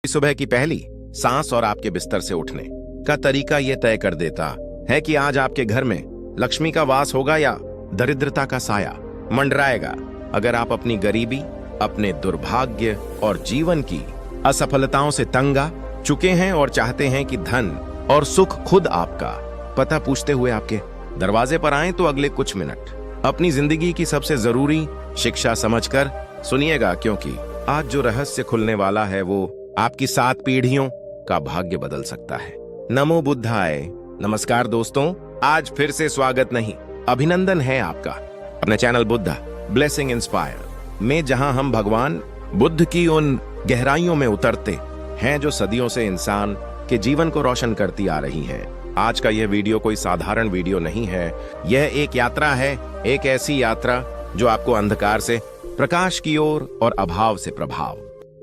सुबह की पहली सांस और आपके बिस्तर से उठने का तरीका यह तय कर देता है कि आज आपके घर में लक्ष्मी का वास होगा या दरिद्रता का साया मंडराएगा। अगर आप अपनी गरीबी, अपने दुर्भाग्य और जीवन की असफलताओं से तंग आ चुके हैं और चाहते हैं कि धन और सुख खुद आपका पता पूछते हुए आपके दरवाजे पर आए, तो अगले कुछ मिनट अपनी जिंदगी की सबसे जरूरी शिक्षा समझकर सुनिएगा, क्योंकि आज जो रहस्य खुलने वाला है वो आपकी 7 पीढ़ियों का भाग्य बदल सकता है। नमो बुद्धाय। नमस्कार दोस्तों, आज फिर से स्वागत नहीं अभिनंदन है आपका अपने चैनल बुद्धा ब्लेसिंग इंस्पायर में, जहां हम भगवान बुद्ध की उन गहराइयों में उतरते हैं जो सदियों से इंसान के जीवन को रोशन करती आ रही हैं। आज का यह वीडियो कोई साधारण वीडियो नहीं है, यह एक यात्रा है, एक ऐसी यात्रा जो आपको अंधकार से प्रकाश की ओर और अभाव से प्रभाव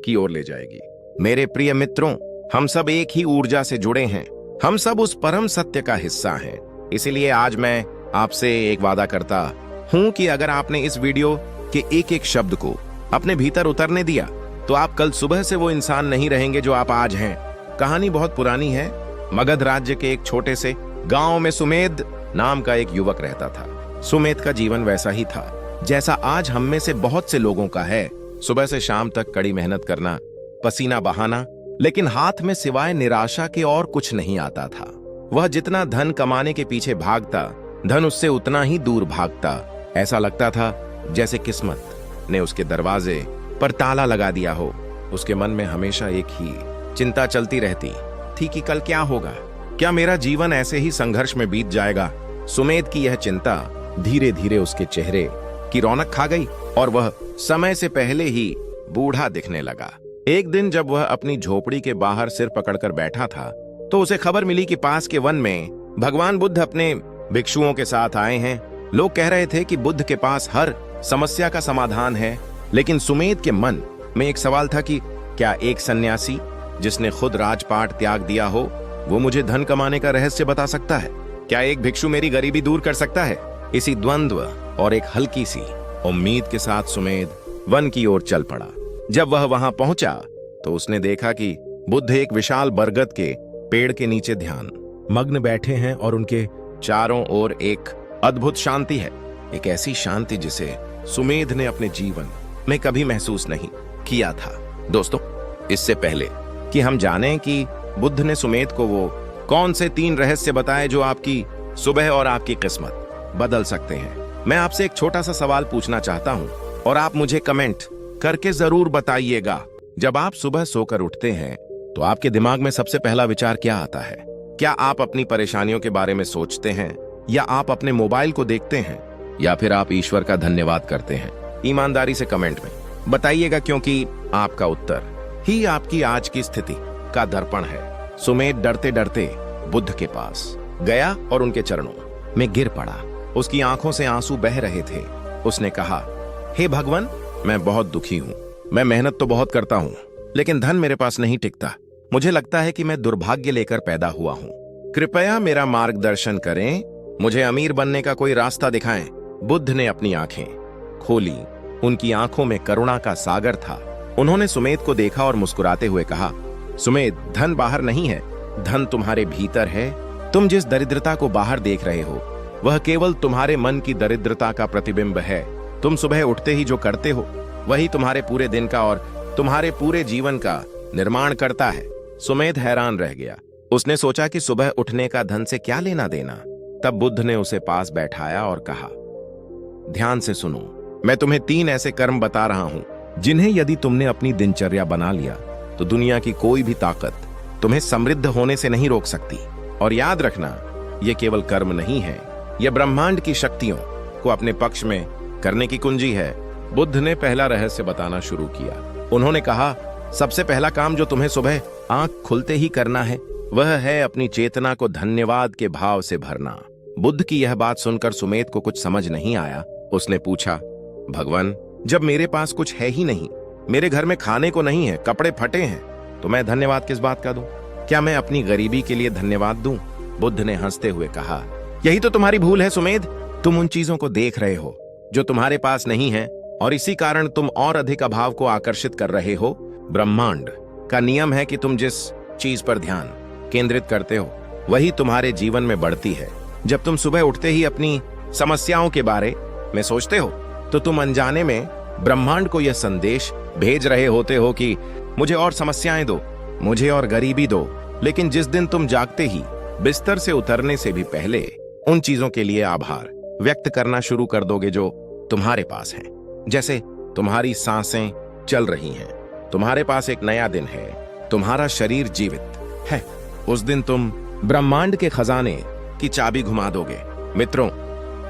की ओर ले जाएगी। मेरे प्रिय मित्रों, हम सब एक ही ऊर्जा से जुड़े हैं, हम सब उस परम सत्य का हिस्सा हैं। इसीलिए आज मैं आपसे एक वादा करता हूं कि अगर आपने इस वीडियो के एक एक शब्द को अपने भीतर उतरने दिया तो आप कल सुबह से वो इंसान नहीं रहेंगे जो आप आज हैं। कहानी बहुत पुरानी है। मगध राज्य के एक छोटे से गांव में सुमेध नाम का एक युवक रहता था। सुमेध का जीवन वैसा ही था जैसा आज हम में से बहुत से लोगों का है। सुबह से शाम तक कड़ी मेहनत करना, पसीना बहाना, लेकिन हाथ में सिवाय निराशा के और कुछ नहीं आता था। वह जितना धन कमाने के पीछे भागता, धन उससे उतना ही दूर भागता। ऐसा लगता था जैसे किस्मत ने उसके दरवाजे पर ताला लगा दिया हो। उसके मन में हमेशा एक ही चिंता चलती रहती थी कि कल क्या होगा, क्या मेरा जीवन ऐसे ही संघर्ष में बीत जाएगा। सुमेध की यह चिंता धीरे धीरे उसके चेहरे की रौनक खा गई और वह समय से पहले ही बूढ़ा दिखने लगा। एक दिन जब वह अपनी झोपड़ी के बाहर सिर पकड़कर बैठा था तो उसे खबर मिली कि पास के वन में भगवान बुद्ध अपने भिक्षुओं के साथ आए हैं। लोग कह रहे थे कि बुद्ध के पास हर समस्या का समाधान है, लेकिन सुमेध के मन में एक सवाल था कि क्या एक सन्यासी जिसने खुद राजपाट त्याग दिया हो वो मुझे धन कमाने का रहस्य बता सकता है? क्या एक भिक्षु मेरी गरीबी दूर कर सकता है? इसी द्वंद्व और एक हल्की सी उम्मीद के साथ सुमेध वन की ओर चल पड़ा। जब वह वहां पहुंचा तो उसने देखा कि बुद्ध एक विशाल बरगद के पेड़ के नीचे ध्यान मग्न बैठे हैं और उनके चारों ओर एक अद्भुत शांति है। एक ऐसी शांति जिसे सुमेध ने अपने जीवन में कभी महसूस नहीं किया था। दोस्तों, इससे पहले कि हम जानें कि बुद्ध ने सुमेध को वो कौन से 3 रहस्य बताए जो आपकी सुबह और आपकी किस्मत बदल सकते हैं, मैं आपसे एक छोटा सा सवाल पूछना चाहता हूं और आप मुझे कमेंट करके जरूर बताइएगा। जब आप सुबह सोकर उठते हैं तो आपके दिमाग में सबसे पहला विचार क्या आता है? क्या आप अपनी परेशानियों के बारे में सोचते हैं, या आप अपने मोबाइल को देखते हैं, या फिर आप ईश्वर का धन्यवाद करते हैं? ईमानदारी से कमेंट में बताइएगा, क्योंकि आपका उत्तर ही आपकी आज की स्थिति का दर्पण है। सुमेध डरते डरते बुद्ध के पास गया और उनके चरणों में गिर पड़ा। उसकी आंखों से आंसू बह रहे थे। उसने कहा, हे भगवान, मैं बहुत दुखी हूँ। मैं मेहनत तो बहुत करता हूँ, लेकिन धन मेरे पास नहीं टिकता। मुझे लगता है कि मैं दुर्भाग्य लेकर पैदा हुआ हूँ। कृपया मेरा मार्गदर्शन करें, मुझे अमीर बनने का कोई रास्ता दिखाएं। बुद्ध ने अपनी आंखें खोली। उनकी आंखों में करुणा का सागर था। उन्होंने सुमेध को देखा और मुस्कुराते हुए कहा, सुमेध, धन बाहर नहीं है, धन तुम्हारे भीतर है। तुम जिस दरिद्रता को बाहर देख रहे हो वह केवल तुम्हारे मन की दरिद्रता का प्रतिबिंब है। तुम सुबह उठते ही जो करते हो वही तुम्हारे पूरे दिन का और तुम्हारे पूरे जीवन का निर्माण करता है। सुमेध हैरान रह गया। उसने सोचा कि सुबह उठने का धन से क्या लेना देना। तब बुद्ध ने उसे पास बैठाया और कहा, ध्यान से सुनो, मैं तुम्हें 3 ऐसे कर्म बता रहा हूं जिन्हें यदि तुमने अपनी दिनचर्या बना लिया तो दुनिया की कोई भी ताकत तुम्हें समृद्ध होने से नहीं रोक सकती। और याद रखना, यह केवल कर्म नहीं है, यह ब्रह्मांड की शक्तियों को अपने पक्ष में करने की कुंजी है। बुद्ध ने पहला रहस्य बताना शुरू किया। उन्होंने कहा, सबसे पहला काम जो तुम्हें सुबह आंख खुलते ही करना है वह है अपनी चेतना को धन्यवाद के भाव से भरना। बुद्ध की यह बात सुनकर सुमेध को कुछ समझ नहीं आया। उसने पूछा, भगवान, जब मेरे पास कुछ है ही नहीं, मेरे घर में खाने को नहीं है, कपड़े फटे हैं, तो मैं धन्यवाद किस बात का दूं? क्या मैं अपनी गरीबी के लिए धन्यवाद दूं? बुद्ध ने हंसते हुए कहा, यही तो तुम्हारी भूल है सुमेध। तुम उन चीजों को देख रहे हो जो तुम्हारे पास नहीं है और इसी कारण तुम और अधिक अभाव को आकर्षित कर रहे हो। ब्रह्मांड का नियम है कि तुम जिस चीज पर ध्यान केंद्रित करते हो वही तुम्हारे जीवन में बढ़ती है। जब तुम सुबह उठते ही अपनी समस्याओं के बारे में सोचते हो तो तुम अनजाने में ब्रह्मांड को यह संदेश भेज रहे होते हो कि मुझे और समस्याएं दो, मुझे और गरीबी दो। लेकिन जिस दिन तुम जागते ही बिस्तर से उतरने से भी पहले उन चीजों के लिए आभार व्यक्त करना शुरू कर दोगे जो तुम्हारे पास हैं, जैसे तुम्हारी सांसें चल रही हैं, तुम्हारे पास एक नया दिन है, तुम्हारा शरीर जीवित है, उस दिन तुम ब्रह्मांड के खजाने की चाबी घुमा दोगे। मित्रों,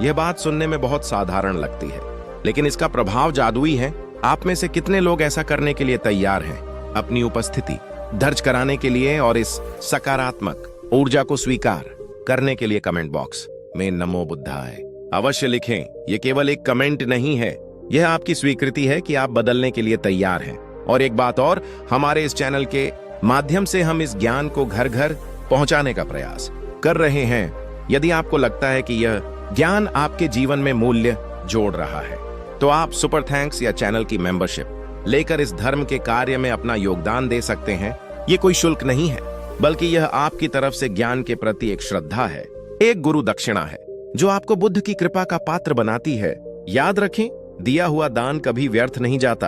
यह बात सुनने में बहुत साधारण लगती है, लेकिन इसका प्रभाव जादुई है। आप में से कितने लोग ऐसा करने के लिए तैयार हैं? अपनी उपस्थिति दर्ज कराने के लिए और इस सकारात्मक ऊर्जा को स्वीकार करने के लिए कमेंट बॉक्स में नमो बुद्धाय अवश्य लिखें। यह केवल एक कमेंट नहीं है, यह आपकी स्वीकृति है कि आप बदलने के लिए तैयार हैं। और एक बात और, हमारे इस चैनल के माध्यम से हम इस ज्ञान को घर घर पहुंचाने का प्रयास कर रहे हैं। यदि आपको लगता है कि यह ज्ञान आपके जीवन में मूल्य जोड़ रहा है तो आप सुपर थैंक्स या चैनल की मेंबरशिप लेकर इस धर्म के कार्य में अपना योगदान दे सकते हैं। ये कोई शुल्क नहीं है, बल्कि यह आपकी तरफ से ज्ञान के प्रति एक श्रद्धा है, एक गुरु दक्षिणा है जो आपको बुद्ध की कृपा का पात्र बनाती है। याद रखें, दिया हुआ दान कभी व्यर्थ नहीं जाता,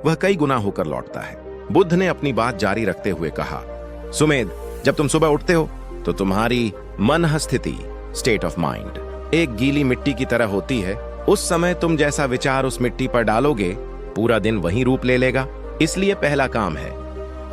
वह कई गुना होकर लौटता है। बुद्ध ने अपनी बात जारी रखते हुए कहा, सुमेध, जब तुम सुबह उठते हो तो तुम्हारी मन स्थिति स्टेट ऑफ माइंड एक गीली मिट्टी की तरह होती है। उस समय तुम जैसा विचार उस मिट्टी पर डालोगे पूरा दिन वही रूप ले लेगा। इसलिए पहला काम है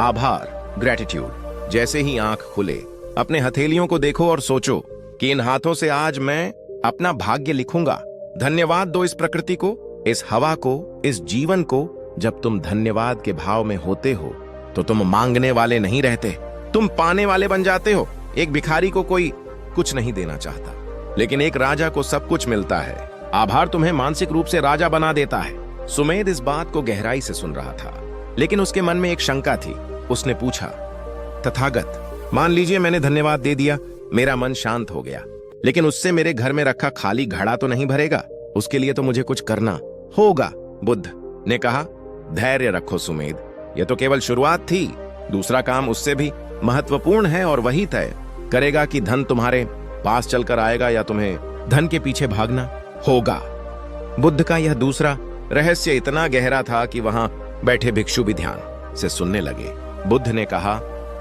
आभार, ग्रेटिट्यूड। जैसे ही आंख खुले अपने हथेलियों को देखो और सोचो कि इन हाथों से आज मैं अपना भाग्य लिखूंगा। धन्यवाद दो इस प्रकृति को, इस हवा को, इस जीवन को। जब तुम धन्यवाद के भाव में होते हो तो तुम मांगने वाले नहीं रहते, तुम पाने वाले बन जाते हो। एक भिखारी को कोई कुछ नहीं देना चाहता, लेकिन एक राजा को सब कुछ मिलता है। आभार तुम्हें मानसिक रूप से राजा बना देता है। सुमेध इस बात को गहराई से सुन रहा था, लेकिन उसके मन में एक शंका थी। उसने पूछा, तथागत, मान लीजिए मैंने धन्यवाद दे दिया, मेरा मन शांत हो गया, लेकिन उससे मेरे घर में रखा खाली घड़ा तो नहीं भरेगा। उसके लिए तो मुझे कुछ करना होगा। बुद्ध ने कहा, धैर्य रखो सुमेध, यह तो केवल शुरुआत थी। दूसरा काम उससे भी महत्वपूर्ण है और वही तय करेगा कि धन तुम्हारे पास चलकर आएगा या तुम्हें धन के पीछे भागना होगा। बुद्ध का यह दूसरा रहस्य इतना गहरा था कि वहां बैठे भिक्षु भी ध्यान से सुनने लगे। बुद्ध ने कहा,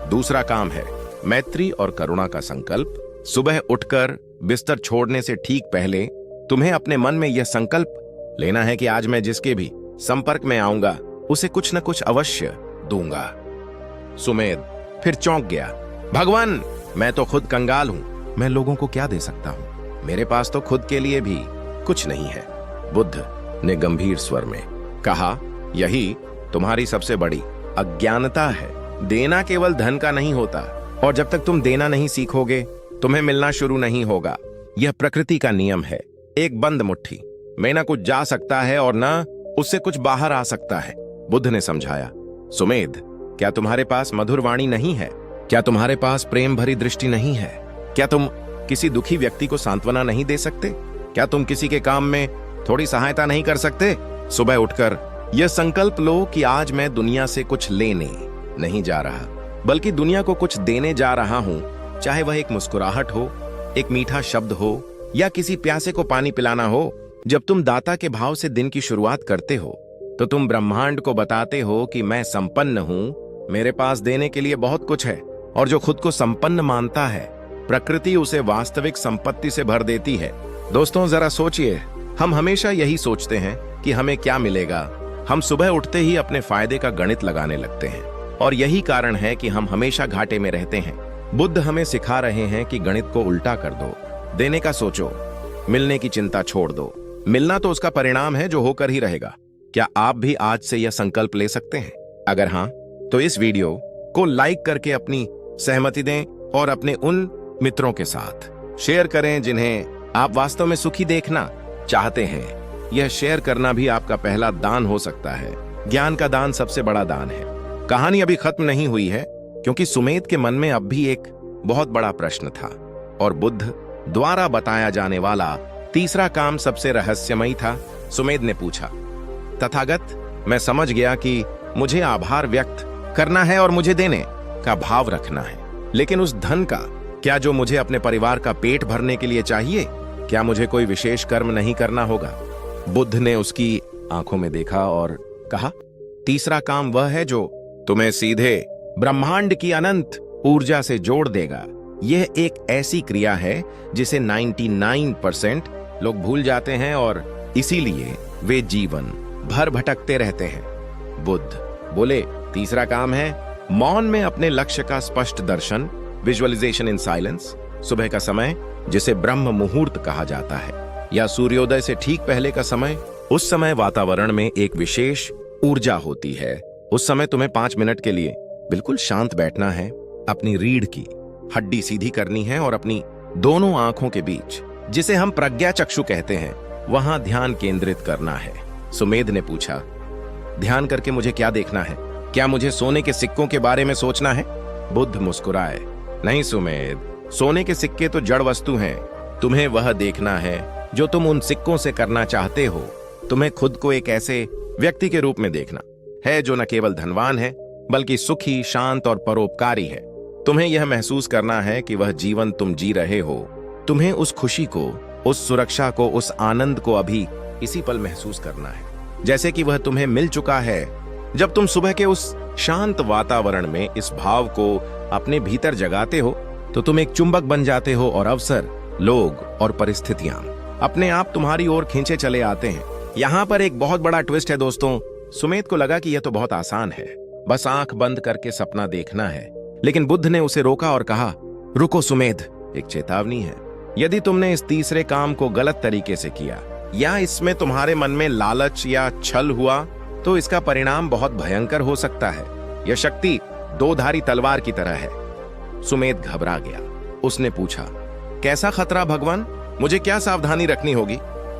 दूसरा काम है मैत्री और करुणा का संकल्प। सुबह उठकर बिस्तर छोड़ने से ठीक पहले तुम्हें अपने मन में यह संकल्प लेना है कि आज मैं जिसके भी संपर्क में आऊंगा उसे कुछ न कुछ अवश्य दूंगा। सुमेध फिर चौंक गया, भगवान, मैं तो खुद कंगाल हूं, मैं लोगों को क्या दे सकता हूं? मेरे पास तो खुद के लिए भी कुछ नहीं है। बुद्ध ने गंभीर स्वर में कहा, यही तुम्हारी सबसे बड़ी अज्ञानता है। देना केवल धन का नहीं होता, और जब तक तुम देना नहीं सीखोगे तुम्हें मिलना शुरू नहीं होगा। यह प्रकृति का नियम है। एक बंद मुट्ठी में न कुछ जा सकता है और न उससे कुछ बाहर आ सकता है। बुद्ध ने समझाया, सुमेध, क्या तुम्हारे पास मधुर वाणी नहीं है? क्या तुम्हारे पास प्रेम भरी दृष्टि नहीं है? क्या तुम किसी दुखी व्यक्ति को सांत्वना नहीं दे सकते? क्या तुम किसी के काम में थोड़ी सहायता नहीं कर सकते? सुबह उठकर यह संकल्प लो कि आज मैं दुनिया से कुछ लेने नहीं जा रहा, बल्कि दुनिया को कुछ देने जा रहा हूं। चाहे वह एक मुस्कुराहट हो, एक मीठा शब्द हो, या किसी प्यासे को पानी पिलाना हो। जब तुम दाता के भाव से दिन की शुरुआत करते हो तो तुम ब्रह्मांड को बताते हो कि मैं संपन्न हूं, मेरे पास देने के लिए बहुत कुछ है। और जो खुद को संपन्न मानता है, प्रकृति उसे वास्तविक संपत्ति से भर देती है। दोस्तों, जरा सोचिए, हम हमेशा यही सोचते हैं कि हमें क्या मिलेगा। हम सुबह उठते ही अपने फायदे का गणित लगाने लगते हैं, और यही कारण है कि हम हमेशा घाटे में रहते हैं। बुद्ध हमें सिखा रहे हैं कि गणित को उल्टा कर दो, देने का सोचो, मिलने की चिंता छोड़ दो। मिलना तो उसका परिणाम है जो होकर ही रहेगा। क्या आप भी आज से यह संकल्प ले सकते हैं? अगर हां, तो इस वीडियो को लाइक करके अपनी सहमति दें और अपने उन मित्रों के साथ शेयर करें जिन्हें आप वास्तव में सुखी देखना चाहते हैं। यह शेयर करना भी आपका पहला दान हो सकता है। ज्ञान का दान सबसे बड़ा दान है। कहानी अभी खत्म नहीं हुई है, क्योंकि सुमेध के मन में अब भी एक बहुत बड़ा प्रश्न था, और बुद्ध द्वारा बताया जाने वाला तीसरा काम सबसे रहस्यमयी था। सुमेध ने पूछा, तथागत, मैं समझ गया कि मुझे आभार व्यक्त करना है और मुझे देने का भाव रखना है। लेकिन उस धन का क्या जो मुझे अपने परिवार का पेट भरने के लिए चाहिए? क्या मुझे कोई विशेष कर्म नहीं करना होगा? बुद्ध ने उसकी आंखों में देखा और कहा, तीसरा काम वह है जो तुम्हें सीधे ब्रह्मांड की अनंत ऊर्जा से जोड़ देगा। यह एक ऐसी क्रिया है जिसे 99% लोग भूल जाते हैं और इसीलिए वे जीवन भर भटकते रहते हैं। बुद्ध बोले, तीसरा काम है मौन में अपने लक्ष्य का स्पष्ट दर्शन, विजुअलाइजेशन इन साइलेंस। सुबह का समय जिसे ब्रह्म मुहूर्त कहा जाता है या सूर्योदय से ठीक पहले का समय, उस समय वातावरण में एक विशेष ऊर्जा होती है। उस समय तुम्हें 5 मिनट के लिए बिल्कुल शांत बैठना है, अपनी रीढ़ की हड्डी सीधी करनी है और अपनी दोनों आंखों के बीच, जिसे हम प्रज्ञा चक्षु कहते हैं, वहां ध्यान केंद्रित करना है। सुमेध ने पूछा, ध्यान करके मुझे क्या देखना है? क्या मुझे सोने के सिक्कों के बारे में सोचना है? बुद्ध मुस्कुराए, नहीं सुमेध, सोने के सिक्के तो जड़ वस्तु हैं। तुम्हें वह देखना है जो तुम उन सिक्कों से करना चाहते हो। तुम्हें खुद को एक ऐसे व्यक्ति के रूप में देखना है जो न केवल धनवान है बल्कि सुखी, शांत और परोपकारी है। तुम्हें यह महसूस करना है कि वह जीवन तुम जी रहे हो। तुम्हें उस खुशी को, उस सुरक्षा को, उस आनंद को अभी इसी पल महसूस करना है, जैसे कि वह तुम्हें मिल चुका है। जब तुम सुबह के उस शांत वातावरण में इस भाव को अपने भीतर जगाते हो तो तुम एक चुंबक बन जाते हो और अवसर, लोग और परिस्थितियां अपने आप तुम्हारी ओर खींचे चले आते हैं। यहाँ पर एक बहुत बड़ा ट्विस्ट है दोस्तों। सुमेध को लगा कि यह तो बहुत आसान है, बस आंख बंद करके सपना देखना है। लेकिन बुद्ध ने उसे रोका और कहा, रुको सुमेध, एक चेतावनी है। यदि तुमने इस तीसरे काम को गलत तरीके से किया या इसमें तुम्हारे मन में लालच या छल हुआ तो इसका परिणाम बहुत भयंकर हो सकता है। यह शक्ति 2-धारी तलवार की तरह है। सुमेध घबरा गया। उसने पूछा, कैसा खतरा भगवान? मुझे क्या सावधानी रखनी होगी?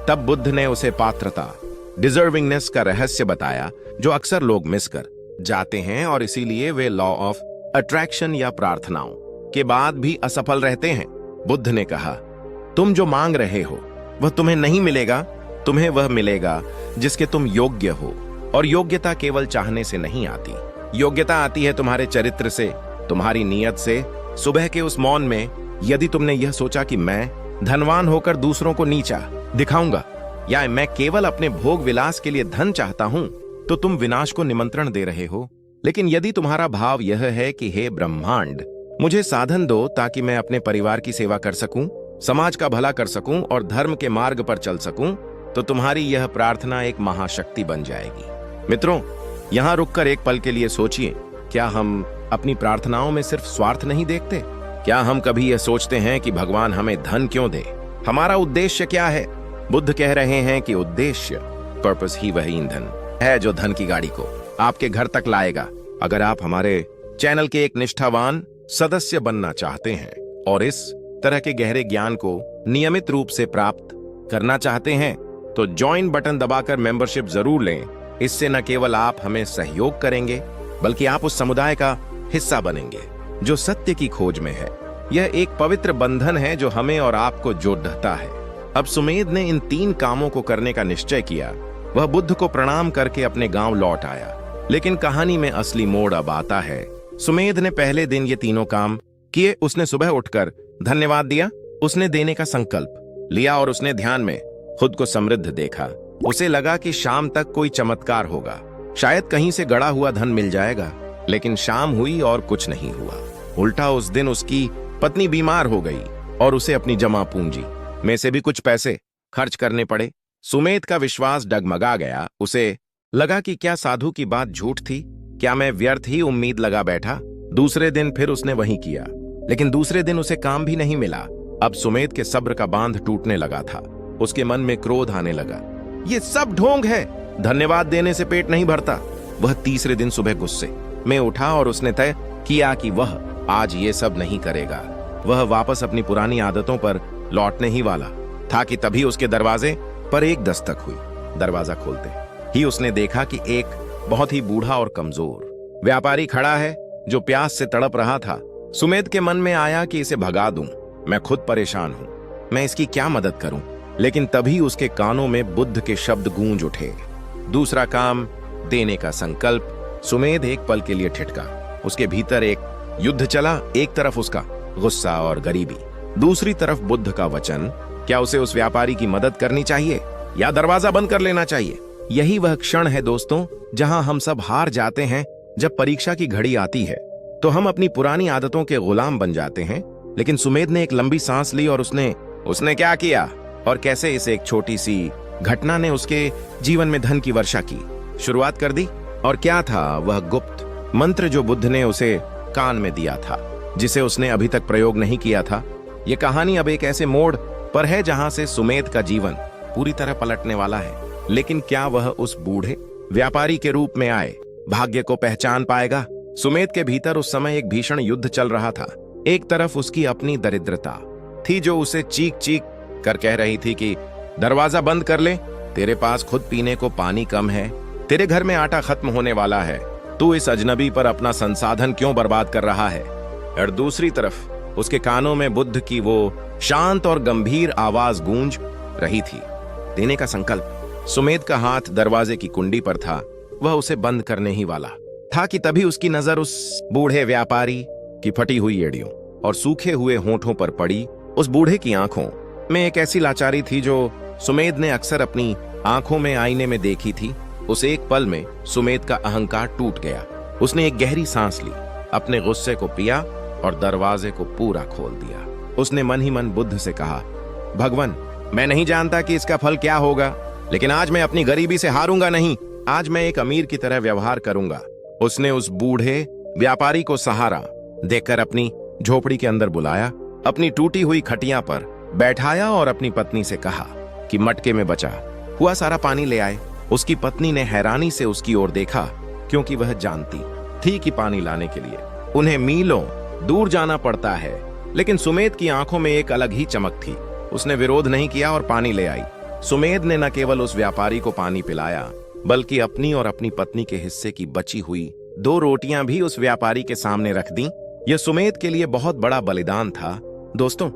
तब बुद्ध ने उसे पात्रता, डिजर्विंगनेस का रहस्य बताया जो अक्सर लोग मिस कर जाते हैं और इसीलिए वे लॉ ऑफ अट्रैक्शन या प्रार्थनाओं के बाद भी असफल रहते हैं। बुद्ध ने कहा, तुम जो मांग रहे हो वह तुम्हें नहीं मिलेगा। तुम्हें वह मिलेगा जिसके तुम योग्य हो, और योग्यता केवल चाहने से नहीं आती। योग्यता आती है तुम्हारे चरित्र से, तुम्हारी नीयत से। सुबह के उस मौन में यदि तुमने यह सोचा कि मैं धनवान होकर दूसरों को नीचा दिखाऊंगा या मैं केवल अपने भोग विलास के लिए धन चाहता हूं, तो तुम विनाश को निमंत्रण दे रहे हो। लेकिन यदि तुम्हारा भाव यह है कि हे ब्रह्मांड, मुझे साधन दो ताकि मैं अपने परिवार की सेवा कर सकूं, समाज का भला कर सकूं और धर्म के मार्ग पर चल सकूं, तो तुम्हारी यह प्रार्थना एक महाशक्ति बन जाएगी। मित्रों, यहां रुककर एक पल के लिए सोचिए, क्या हम अपनी प्रार्थनाओं में सिर्फ स्वार्थ नहीं देखते? क्या हम कभी यह सोचते हैं कि भगवान हमें धन क्यों दे? हमारा उद्देश्य क्या है? बुद्ध कह रहे हैं कि उद्देश्य, पर्पस ही वही ईंधन है जो धन की गाड़ी को आपके घर तक लाएगा। अगर आप हमारे चैनल के एक निष्ठावान सदस्य बनना चाहते हैं और इस तरह के गहरे ज्ञान को नियमित रूप से प्राप्त करना चाहते हैं, तो ज्वाइन बटन दबाकर मेंबरशिप जरूर लें। इससे न केवल आप हमें सहयोग करेंगे बल्कि आप उस समुदाय का हिस्सा बनेंगे जो सत्य की खोज में है। यह एक पवित्र बंधन है जो हमें और आपको जोड़ता है। अब सुमेध ने इन 3 कामों को करने का निश्चय किया। वह बुद्ध को प्रणाम करके अपने गांव लौट आया। लेकिन कहानी में असली मोड़ अब आता है। सुमेध ने पहले दिन ये तीनों काम किए। उसने सुबह उठकर धन्यवाद दिया, उसने देने का संकल्प लिया और उसने ध्यान में खुद को समृद्ध देखा। उसे लगा कि शाम तक कोई चमत्कार होगा, शायद कहीं से गड़ा हुआ धन मिल जाएगा। लेकिन शाम हुई और कुछ नहीं हुआ। उल्टा उस दिन उसकी पत्नी बीमार हो गई और उसे अपनी जमा पूंजी में से भी कुछ पैसे खर्च करने पड़े। सुमेध का विश्वास डगमगा गया। उसे लगा कि क्या साधु की बात झूठ थी? क्या मैं व्यर्थ ही उम्मीद लगा बैठा? दूसरे दिन फिर उसने वही किया, लेकिन दूसरे दिन उसे काम भी नहीं मिला। अब सुमेध के सब्र का बांध टूटने लगा था। उसके मन में क्रोध आने लगा। ये सब ढोंग है, धन्यवाद देने से पेट नहीं भरता। वह तीसरे दिन सुबह गुस्से में उठा और उसने तय किया कि वह आज ये सब नहीं करेगा। वह वापस अपनी पुरानी आदतों पर लौटने ही वाला था कि तभी उसके दरवाजे पर एक दस्तक हुई। दरवाजा खोलते ही उसने देखा कि एक बहुत ही बूढ़ा और कमजोर व्यापारी खड़ा है जो प्यास से तड़प रहा था। सुमेध के मन में आया कि इसे भगा दूं, मैं खुद परेशान हूं, मैं इसकी क्या मदद करूं। लेकिन तभी उसके कानों में बुद्ध के शब्द गूंज उठे। दूसरा काम, देने का संकल्प, सुमेध एक पल के लिए ठिठका। उसके भीतर एक युद्ध चला, एक तरफ उसका गुस्सा और गरीबी, दूसरी तरफ बुद्ध का वचन। क्या उसे उस व्यापारी की मदद करनी चाहिए या दरवाजा बंद कर लेना चाहिए? यही वह क्षण है दोस्तों जहां हम सब हार जाते हैं। जब परीक्षा की घड़ी आती है तो हम अपनी पुरानी आदतों के गुलाम बन जाते हैं। लेकिन सुमेध ने एक लंबी सांस ली और उसने क्या किया और कैसे इसे एक छोटी सी घटना ने उसके जीवन में धन की वर्षा की शुरुआत कर दी। और क्या था वह गुप्त मंत्र जो बुद्ध ने उसे कान में दिया था, जिसे उसने अभी तक प्रयोग नहीं किया था? ये कहानी अब एक ऐसे मोड़ पर है जहां से सुमेध का जीवन पूरी तरह पलटने वाला है। लेकिन क्या वह उस बूढ़े व्यापारी के रूप में आए भाग्य को पहचान पाएगा? सुमेध के भीतर उस समय एक भीषण युद्ध चल रहा था। एक तरफ उसकी अपनी दरिद्रता थी जो उसे चीख चीख कर कह रही थी कि दरवाजा बंद कर ले, तेरे पास खुद पीने को पानी कम है, तेरे घर में आटा खत्म होने वाला है, तू इस अजनबी पर अपना संसाधन क्यों बर्बाद कर रहा है। और दूसरी तरफ उसके कानों में बुद्ध की वो शांत और गंभीर आवाज गूंज रही थी, देने का संकल्प। सुमेध का हाथ दरवाजे की कुंडी पर था, वह उसे बंद करने ही वाला था कि तभी उसकी नजर उस बूढ़े व्यापारी की फटी हुई एड़ियों और सूखे हुए होठों पर पड़ी। उस बूढ़े की आंखों में एक ऐसी लाचारी थी जो सुमेध ने अक्सर अपनी आंखों में आईने में देखी थी। उस एक पल में सुमेध का अहंकार टूट गया। उसने एक गहरी सांस ली, अपने गुस्से को पिया और दरवाजे को पूरा खोल दिया। उसने मन ही मन बुद्ध से कहा, भगवान, मैं नहीं जानता कि इसका फल क्या होगा, लेकिन आज मैं अपनी गरीबी से हारूंगा नहीं। आज मैं एक अमीर की तरह व्यवहार करूंगा। उसने उस बूढ़े व्यापारी को सहारा देकर अपनी झोपड़ी के अंदर बुलाया, अपनी टूटी हुई खटिया पर बैठाया और अपनी पत्नी से कहा कि मटके में बचा हुआ सारा पानी ले आए। उसकी पत्नी ने हैरानी से उसकी ओर देखा, क्योंकि वह जानती थी कि पानी लाने के लिए उन्हें मीलों दूर जाना पड़ता है। लेकिन सुमेध की आंखों में एक अलग ही चमक थी। उसने विरोध नहीं किया और पानी ले आई। सुमेध ने न केवल उस व्यापारी को पानी पिलाया, बल्कि अपनी और अपनी पत्नी के हिस्से की बची हुई 2 रोटियां भी उस व्यापारी के सामने रख दी। यह सुमेध के लिए बहुत बड़ा बलिदान था। दोस्तों,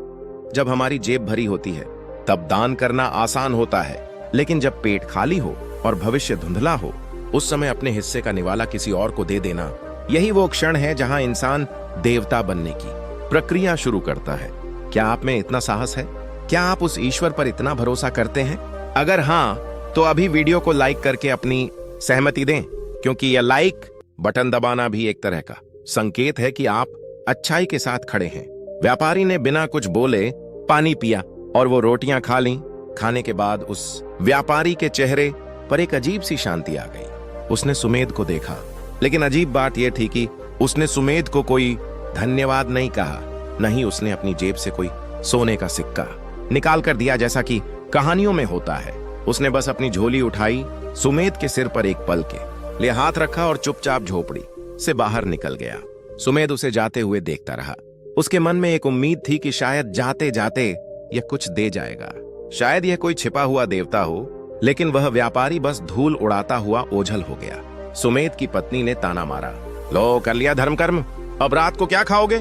जब हमारी जेब भरी होती है तब दान करना आसान होता है, लेकिन जब पेट खाली हो और भविष्य धुंधला हो, उस समय अपने हिस्से का निवाला किसी और को दे देना, यही वो क्षण है जहां इंसान देवता बनने की प्रक्रिया शुरू करता है। क्या आप में इतना साहस है? क्या आप उस ईश्वर पर इतना भरोसा करते हैं? अगर हां, तो अभी वीडियो को लाइक करके अपनी सहमति दें, क्योंकि यह लाइक बटन दबाना भी एक तरह का संकेत है कि आप अच्छाई के साथ खड़े हैं। व्यापारी ने बिना कुछ बोले पानी पिया और वो रोटियां खा लीं। खाने के बाद उस व्यापारी के चेहरे पर एक अजीब सी शांति आ गई। उसने सुमेध को देखा, लेकिन अजीब बात यह थी कि उसने सुमेध को कोई धन्यवाद नहीं कहा, नहीं उसने अपनी जेब से कोई सोने का सिक्का निकाल कर दिया जैसा कि कहानियों में होता है। उसने बस अपनी झोली उठाई, सुमेध के सिर पर एक पल के लिए हाथ रखा और चुपचाप झोपड़ी से बाहर निकल गया। सुमेध उसे जाते हुए देखता रहा। उसके मन में एक उम्मीद थी कि शायद जाते जाते यह कुछ दे जाएगा, शायद यह कोई छिपा हुआ देवता हो। लेकिन वह व्यापारी बस धूल उड़ाता हुआ ओझल हो गया। सुमेध की पत्नी ने ताना मारा, लो कर लिया धर्म कर्म, अब रात को क्या खाओगे?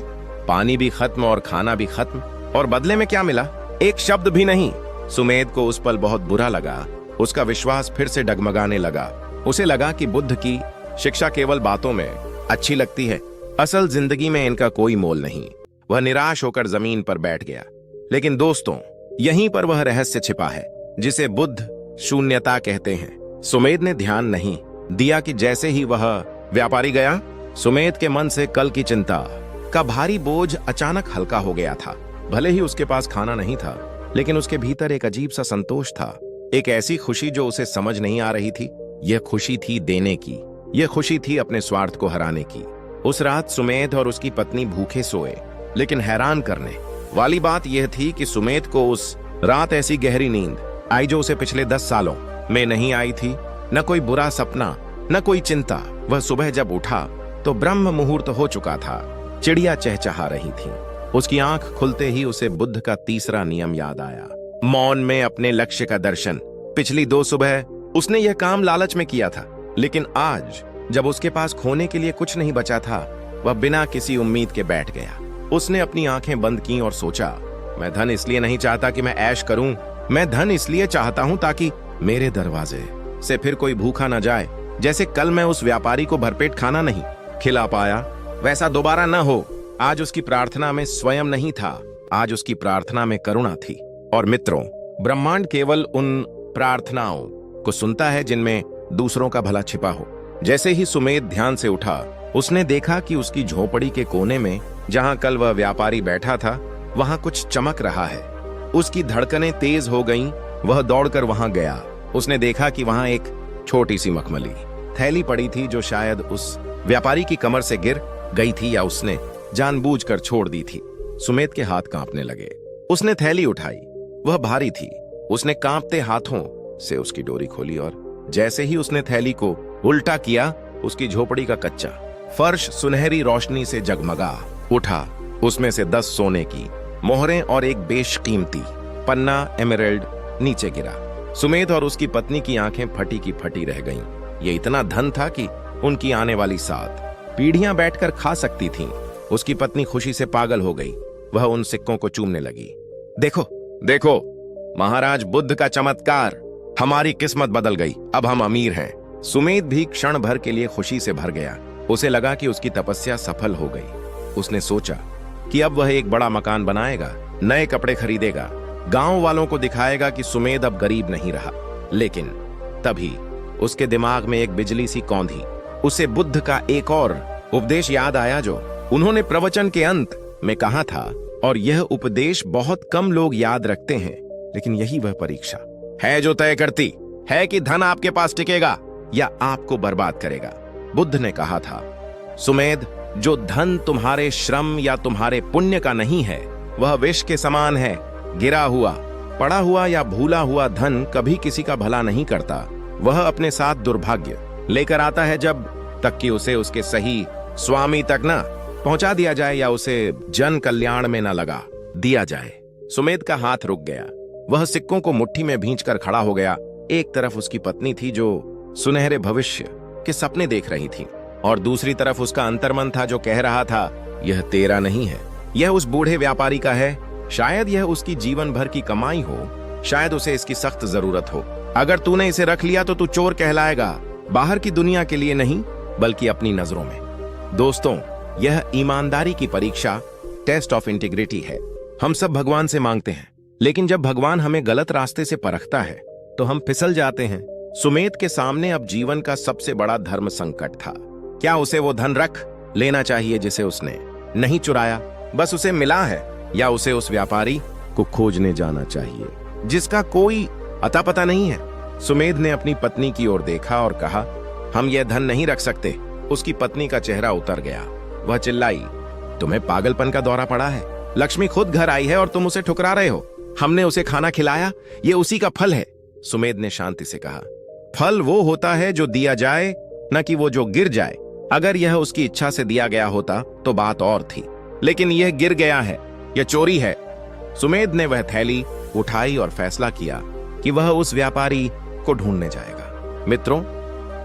पानी भी खत्म और खाना भी खत्म, और बदले में क्या मिला? एक शब्द भी नहीं। सुमेध को उस पल बहुत बुरा लगा। उसका विश्वास फिर से डगमगाने लगा। उसे लगा कि बुद्ध की शिक्षा केवल बातों में अच्छी लगती है, असल जिंदगी में इनका कोई मोल नहीं। वह निराश होकर जमीन पर बैठ गया। लेकिन दोस्तों, यहीं पर वह रहस्य छिपा है जिसे बुद्ध शून्यता कहते हैं। सुमेध ने ध्यान नहीं दिया कि जैसे ही वह व्यापारी गया, सुमेध के मन से कल की चिंता का भारी बोझ अचानक हल्का हो गया था। भले ही उसके पास खाना नहीं था, लेकिन उसके भीतर एक अजीब सा संतोष था, एक ऐसी खुशी जो उसे समझ नहीं आ रही थी। यह खुशी थी देने की, यह खुशी थी अपने स्वार्थ को हराने की। उस रात सुमेध और उसकी पत्नी भूखे सोए, लेकिन हैरान करने वाली बात यह थी कि सुमेध को उस रात ऐसी गहरी नींद आई जो उसे पिछले 10 सालों में नहीं आई थी। न कोई बुरा सपना, न कोई चिंता। वह सुबह जब उठा तो ब्रह्म मुहूर्त हो चुका था। चिड़िया चहचहा रही थी। उसकी आंख खुलते ही उसे बुद्ध का तीसरा नियम याद आया, मौन में अपने लक्ष्य का दर्शन। पिछली 2 सुबह उसने यह काम लालच में किया था, लेकिन आज जब उसके पास खोने के लिए कुछ नहीं बचा था, वह बिना किसी उम्मीद के बैठ गया। उसने अपनी आंखें बंद की और सोचा, मैं धन इसलिए नहीं चाहता कि मैं ऐश करूं, मैं धन इसलिए चाहता हूं ताकि मेरे दरवाजे से फिर कोई भूखा न जाए। जैसे कल मैं उस व्यापारी को भरपेट खाना नहीं खिला पाया, वैसा दोबारा न हो। आज उसकी प्रार्थना में स्वयं नहीं था, आज उसकी प्रार्थना में करुणा थी। और मित्रों, ब्रह्मांड केवल उन प्रार्थनाओं को सुनता है जिनमें दूसरों का भला छिपा हो। जैसे ही सुमेध ध्यान से उठा, उसने देखा कि उसकी झोपड़ी के कोने में, जहां कल वह व्यापारी बैठा था, वहां कुछ चमक रहा है। उसकी धड़कनें तेज हो गईं। वह दौड़कर वहां गया। उसने देखा कि वहां एक छोटी सी मखमली थैली पड़ी थी, जो शायद उस व्यापारी की कमर से गिर गई थी या उसने जानबूझकर छोड़ दी थी। सुमेध के हाथ कांपने लगे। उसने थैली उठाई। वह भारी थी। उसने कांपते हाथों से उसकी डोरी खोली और जैसे ही उसने थैली को उल्टा किया, उसकी झोपड़ी का कच्चा फर्श सुनहरी रोशनी से जगमगा उठा। उसमें से 10 सोने की मोहरें और एक बेशकीमती पन्ना एमराल्ड नीचे गिरा। सुमेध और उसकी पत्नी की आंखें फटी की फटी रह गईं। ये इतना धन था कि उनकी आने वाली 7 पीढ़ियां बैठकर खा सकती थीं। उसकी पत्नी खुशी से पागल हो गई। वह उन सिक्कों को चूमने लगी। देखो देखो, महाराज बुद्ध का चमत्कार, हमारी किस्मत बदल गई, अब हम अमीर हैं। सुमेध भी क्षण भर के लिए खुशी से भर गया। उसे लगा कि उसकी तपस्या सफल हो गई। उसने सोचा कि अब वह एक बड़ा मकान बनाएगा, नए कपड़े खरीदेगा, गांव वालों को दिखाएगा कि सुमेध अब गरीब नहीं रहा। लेकिन तभी उसके दिमाग में एक बिजली सी कौंधी। उसे बुद्ध का एक और उपदेश याद आया जो उन्होंने प्रवचन के अंत में कहा था, और यह उपदेश बहुत कम लोग याद रखते हैं, लेकिन यही वह परीक्षा है जो तय करती है कि धन आपके पास टिकेगा या आपको बर्बाद करेगा। बुद्ध ने कहा था, सुमेध, जो धन तुम्हारे श्रम या तुम्हारे पुण्य का नहीं है, वह विष के समान है। गिरा हुआ, पड़ा हुआ या भूला हुआ धन कभी किसी का भला नहीं करता। वह अपने साथ दुर्भाग्य लेकर आता है, जब तक कि उसे उसके सही स्वामी तक न पहुंचा दिया जाए या उसे जन कल्याण में न लगा दिया जाए। सुमेध का हाथ रुक गया। वह सिक्कों को मुट्ठी में भींचकर खड़ा हो गया। एक तरफ उसकी पत्नी थी जो सुनहरे भविष्य के सपने देख रही थी, और दूसरी तरफ उसका अंतर्मन था जो कह रहा था, यह तेरा नहीं है, यह उस बूढ़े व्यापारी का है। शायद यह उसकी जीवन भर की कमाई हो, शायद उसे इसकी सख्त जरूरत हो। अगर तूने इसे रख लिया तो तू चोर कहलाएगा, बाहर की दुनिया के लिए नहीं बल्कि अपनी नजरों में। दोस्तों, यह ईमानदारी की परीक्षा, टेस्ट ऑफ इंटीग्रिटी है। हम सब भगवान से मांगते हैं, लेकिन जब भगवान हमें गलत रास्ते से परखता है तो हम फिसल जाते हैं। सुमेध के सामने अब जीवन का सबसे बड़ा धर्म संकट था। क्या उसे वो धन रख लेना चाहिए जिसे उसने नहीं चुराया, बस उसे मिला है, या उसे उस व्यापारी को खोजने जाना चाहिए जिसका कोई अता पता नहीं है? सुमेध ने अपनी पत्नी की ओर देखा और कहा, हम यह धन नहीं रख सकते। उसकी पत्नी का चेहरा उतर गया। वह चिल्लाई, तुम्हें पागलपन का दौरा पड़ा है? लक्ष्मी खुद घर आई है और तुम उसे ठुकरा रहे हो। हमने उसे खाना खिलाया, ये उसी का फल है। सुमेध ने शांति से कहा, फल वो होता है जो दिया जाए, न कि वो जो गिर जाए। अगर यह उसकी इच्छा से दिया गया होता तो बात और थी, लेकिन यह गिर गया है, यह चोरी है। सुमेध ने वह थैली उठाई और फैसला किया कि वह उस व्यापारी को ढूंढने जाएगा। मित्रों,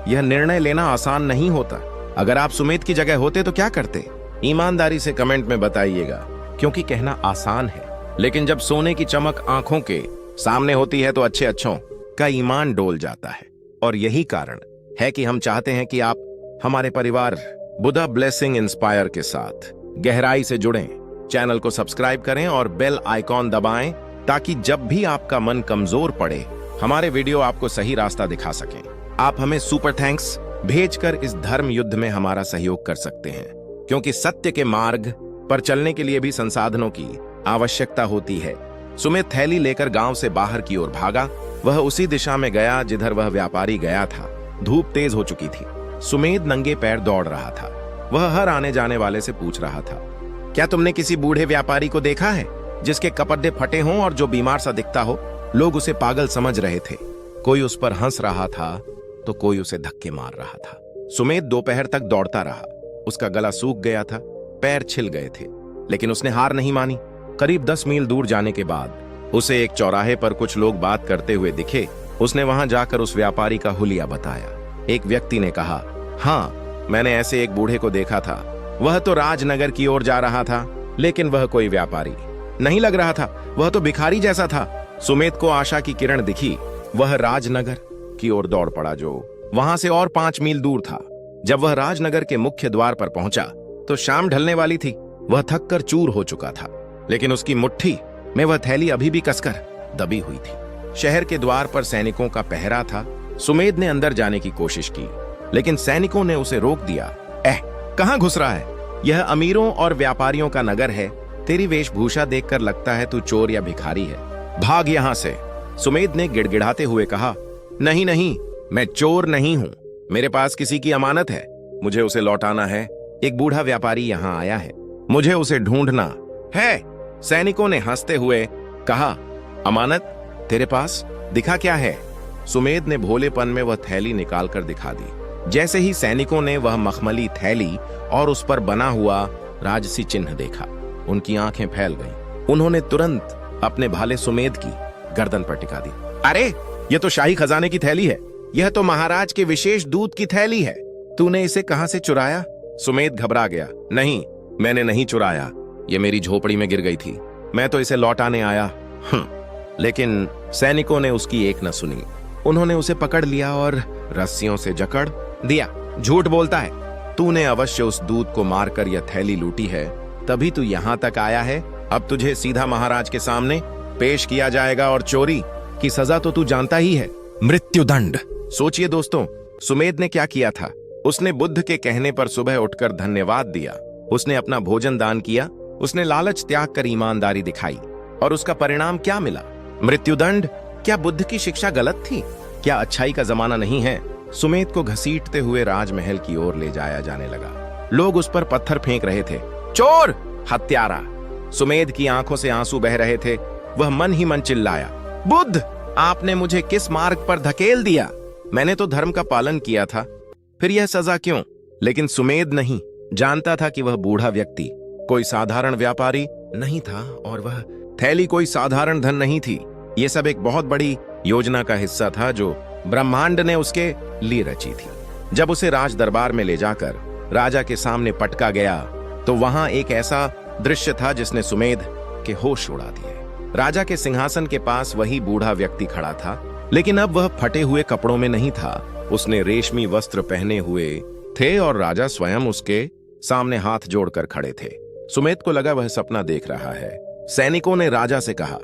यह निर्णय लेना आसान नहीं होता। अगर आप सुमेध की जगह होते तो क्या करते? ईमानदारी से कमेंट में बताइएगा, क्योंकि कहना आसान है, लेकिन जब सोने की चमक आंखों के सामने होती है तो अच्छे अच्छों का ईमान डोल जाता है। और यही कारण है कि हम चाहते हैं कि आप हमारे परिवार बुद्धा ब्लेसिंग इंस्पायर के साथ गहराई से जुड़ें। चैनल को सब्सक्राइब करें और बेल आइकॉन दबाएं, ताकि जब भी आपका मन कमजोर पड़े, हमारे वीडियो आपको सही रास्ता दिखा सकें। आप हमें सुपर थैंक्स भेजकर इस धर्म युद्ध में हमारा सहयोग कर सकते हैं, क्योंकि सत्य के मार्ग पर चलने के लिए भी संसाधनों की आवश्यकता होती है। सुमेध थैली लेकर गांव से बाहर की ओर भागा। वह उसी दिशा में गया जिधर वह व्यापारी गया था। धूप तेज हो चुकी थी। सुमेध नंगे पैर दौड़ रहा था। वह हर आने जाने वाले से पूछ रहा था, क्या तुमने किसी बूढ़े व्यापारी को देखा है जिसके कपड़े फटे हों और जो बीमार सा दिखता हो? लोग उसे पागल समझ रहे थे। कोई उस पर हंस रहा था तो कोई उसे धक्के मार रहा था। सुमेध दोपहर तक दौड़ता रहा। उसका गला सूख गया था, पैर छिल गए थे, लेकिन उसने हार नहीं मानी। करीब 10 मील दूर जाने के बाद उसे एक चौराहे पर कुछ लोग बात करते हुए दिखे। उसने वहां जाकर उस व्यापारी का हुलिया बताया। एक व्यक्ति ने कहा, हाँ, मैंने ऐसे एक बूढ़े को देखा था। वह तो राजनगर की ओर जा रहा था, लेकिन वह कोई व्यापारी नहीं लग रहा था। वह तो भिखारी जैसा था। सुमेध को आशा की किरण दिखी। वह राजनगर की ओर दौड़ पड़ा, जो वहां से और 5 मील दूर था। जब वह राजनगर के मुख्य द्वार पर पहुंचा तो शाम ढलने वाली थी। वह थक कर चूर हो चुका था, लेकिन उसकी मुट्ठी में वह थैली अभी भी कसकर दबी हुई थी। शहर के द्वार पर सैनिकों का पहरा था। सुमेध ने अंदर जाने की कोशिश की, लेकिन सैनिकों ने उसे रोक दिया। कहां घुस रहा है? यह अमीरों और व्यापारियों का नगर है। तेरी वेशभूषा देखकर लगता है तू चोर या भिखारी है। भाग यहां से। सुमेध ने गिड़गिड़ाते हुए कहा। नहीं नहीं, मैं चोर नहीं हूं। मेरे पास किसी की अमानत है, मुझे उसे लौटाना है। एक बूढ़ा व्यापारी यहां आया है, मुझे उसे ढूंढना है। सैनिकों ने हंसते हुए कहा। अमानत तेरे पास? दिखा क्या है? सुमेध ने भोलेपन में वह थैली निकालकर दिखा दी। जैसे ही सैनिकों ने वह मखमली थैली और उस पर बना हुआ राजसी चिन्ह देखा, उनकी आंखें फैल गईं। उन्होंने तुरंत अपने भाले सुमेध की गर्दन पर टिका दी। अरे, यह तो शाही खजाने की थैली है। यह तो महाराज के विशेष दूध की थैली है। तूने इसे कहां से चुराया? सुमेध घबरा गया। नहीं, मैंने नहीं चुराया। यह मेरी झोपड़ी में गिर गई थी। मैं तो इसे लौटाने आया। लेकिन सैनिकों ने उसकी एक न सुनी। उन्होंने उसे पकड़ लिया और रस्सियों से जकड़ दिया। झूठ बोलता है। तूने अवश्य उस दूध को मारकर यह थैली लूटी है, तभी तू यहां तक आया है। अब तुझे सीधा महाराज के सामने पेश किया जाएगा और चोरी की सजा तो तू जानता ही है, मृत्युदंड। सोचिए दोस्तों, सुमेध ने क्या किया था। उसने बुद्ध के कहने पर सुबह उठकर धन्यवाद दिया। उसने अपना भोजन दान किया। उसने लालच त्याग कर ईमानदारी दिखाई, और उसका परिणाम क्या मिला? मृत्युदंड। क्या बुद्ध की शिक्षा गलत थी? क्या अच्छाई का जमाना नहीं है? सुमेध को घसीटते हुए राजमहल की ओर ले जाया जाने लगा। लोग उस पर पत्थर फेंक रहे थे। चोर, हत्यारा। सुमेध की आंखों से आंसू बह रहे थे। वह मन ही मन चिल्लाया। बुद्ध, आपने मुझे किस मार्ग पर धकेल दिया? मैंने तो धर्म का पालन किया था, फिर यह सजा क्यों? लेकिन सुमेध नहीं जानता था कि वह बूढ़ा व्यक्ति कोई साधारण व्यापारी नहीं था, और वह थैली कोई साधारण धन नहीं थी। यह सब एक बहुत बड़ी योजना का हिस्सा था जो ब्रह्मांड ने उसके लिए रची थी। जब उसे राज दरबार में ले जाकर राजा के सामने पटका गया तो वहां एक ऐसा दृश्य था जिसने सुमेध के होश उड़ा दिए। राजा के सिंहासन के पास वही बूढ़ा व्यक्ति खड़ा था, लेकिन अब वह फटे हुए कपड़ों में नहीं था। उसने रेशमी वस्त्र पहने हुए थे और राजा स्वयं उसके सामने हाथ जोड़कर खड़े थे। सुमेध को लगा वह सपना देख रहा है। सैनिकों ने राजा से कहा,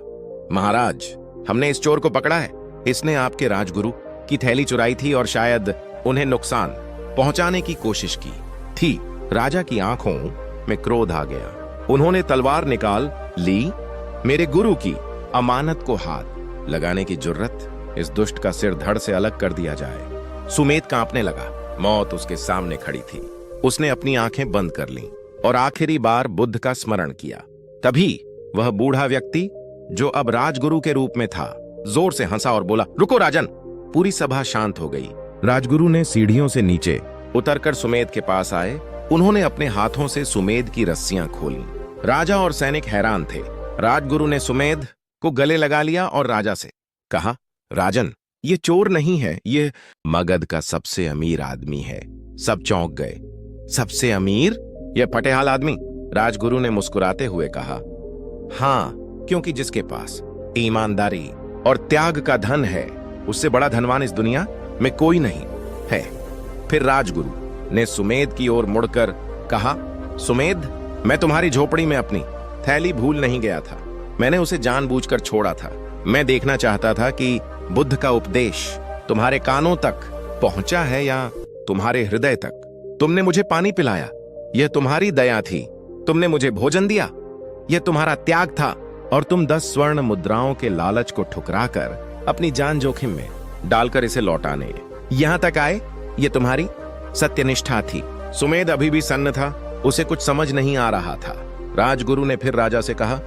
महाराज, हमने इस चोर को पकड़ा है। इसने आपके राजगुरु की थैली चुराई थी और शायद उन्हें नुकसान पहुंचाने की कोशिश की थी। राजा की आंखों में क्रोध आ गया। उन्होंने तलवार निकाल ली। मेरे गुरु की अमानत को हाथ लगाने की जुर्रत? इस दुष्ट का सिर धड़ से अलग कर दिया जाए। सुमेध कांपने लगा। मौत उसके सामने खड़ी थी। उसने अपनी आंखें बंद कर लीं और आखिरी बार बुद्ध का स्मरण किया। तभी वह बूढ़ा व्यक्ति, जो अब राजगुरु के रूप में था, जोर से हंसा और बोला, रुको राजन। पूरी सभा शांत हो गई। राजगुरु ने सीढ़ियों से नीचे उतरकर सुमेध के पास आए। उन्होंने अपने हाथों से सुमेध की रस्सियां खोली। राजा और सैनिक हैरान थे। राजगुरु ने सुमेध को गले लगा लिया और राजा से कहा, राजन, ये चोर नहीं है, ये मगध का सबसे अमीर आदमी है। सब चौंक गए। सबसे अमीर? यह फटेहाल आदमी? राजगुरु ने मुस्कुराते हुए कहा, हाँ, क्योंकि जिसके पास ईमानदारी और त्याग का धन है, उससे बड़ा धनवान इस दुनिया में कोई नहीं है। फिर राजगुरु ने सुमेध की ओर मुड़कर कहा, सुमेध, मैं तुम्हारी झोपड़ी में अपनी थैली भूल नहीं गया था। मैंने उसे जानबूझकर छोड़ा था। मैं देखना चाहता था कि बुद्ध का उपदेश तुम्हारे कानों तक पहुंचा है या तुम्हारे हृदय तक। तुमने मुझे पानी पिलाया, यह तुम्हारी दया थी। तुमने मुझे भोजन दिया, यह तुम्हारा त्याग था। और तुम 10 स्वर्ण मुद्राओं के लालच को ठुकराकर अपनी जान जोखिम में डालकर इसे लौटाने यहां तक आए, यह तुम्हारी सत्यनिष्ठा थी। सुमेध अभी भी सन्न था। उसे कुछ समझ नहीं आ रहा था। राजगुरु ने फिर राजा से कहा,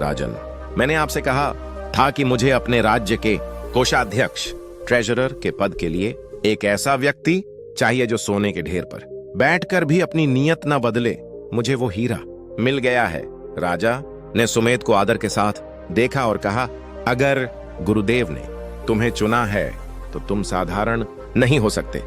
राजन, मैंने आपसे कहा था कि मुझे अपने राज्य के कोषाध्यक्ष, ट्रेजरर के पद के लिए एक ऐसा व्यक्ति चाहिए जो सोने के ढेर पर बैठकर भी अपनी नीयत न बदले। मुझे वो हीरा मिल गया है। राजा ने सुमेध को आदर के साथ देखा और कहा, अगर गुरुदेव ने तुम्हें चुना है तो तुम साधारण नहीं हो सकते।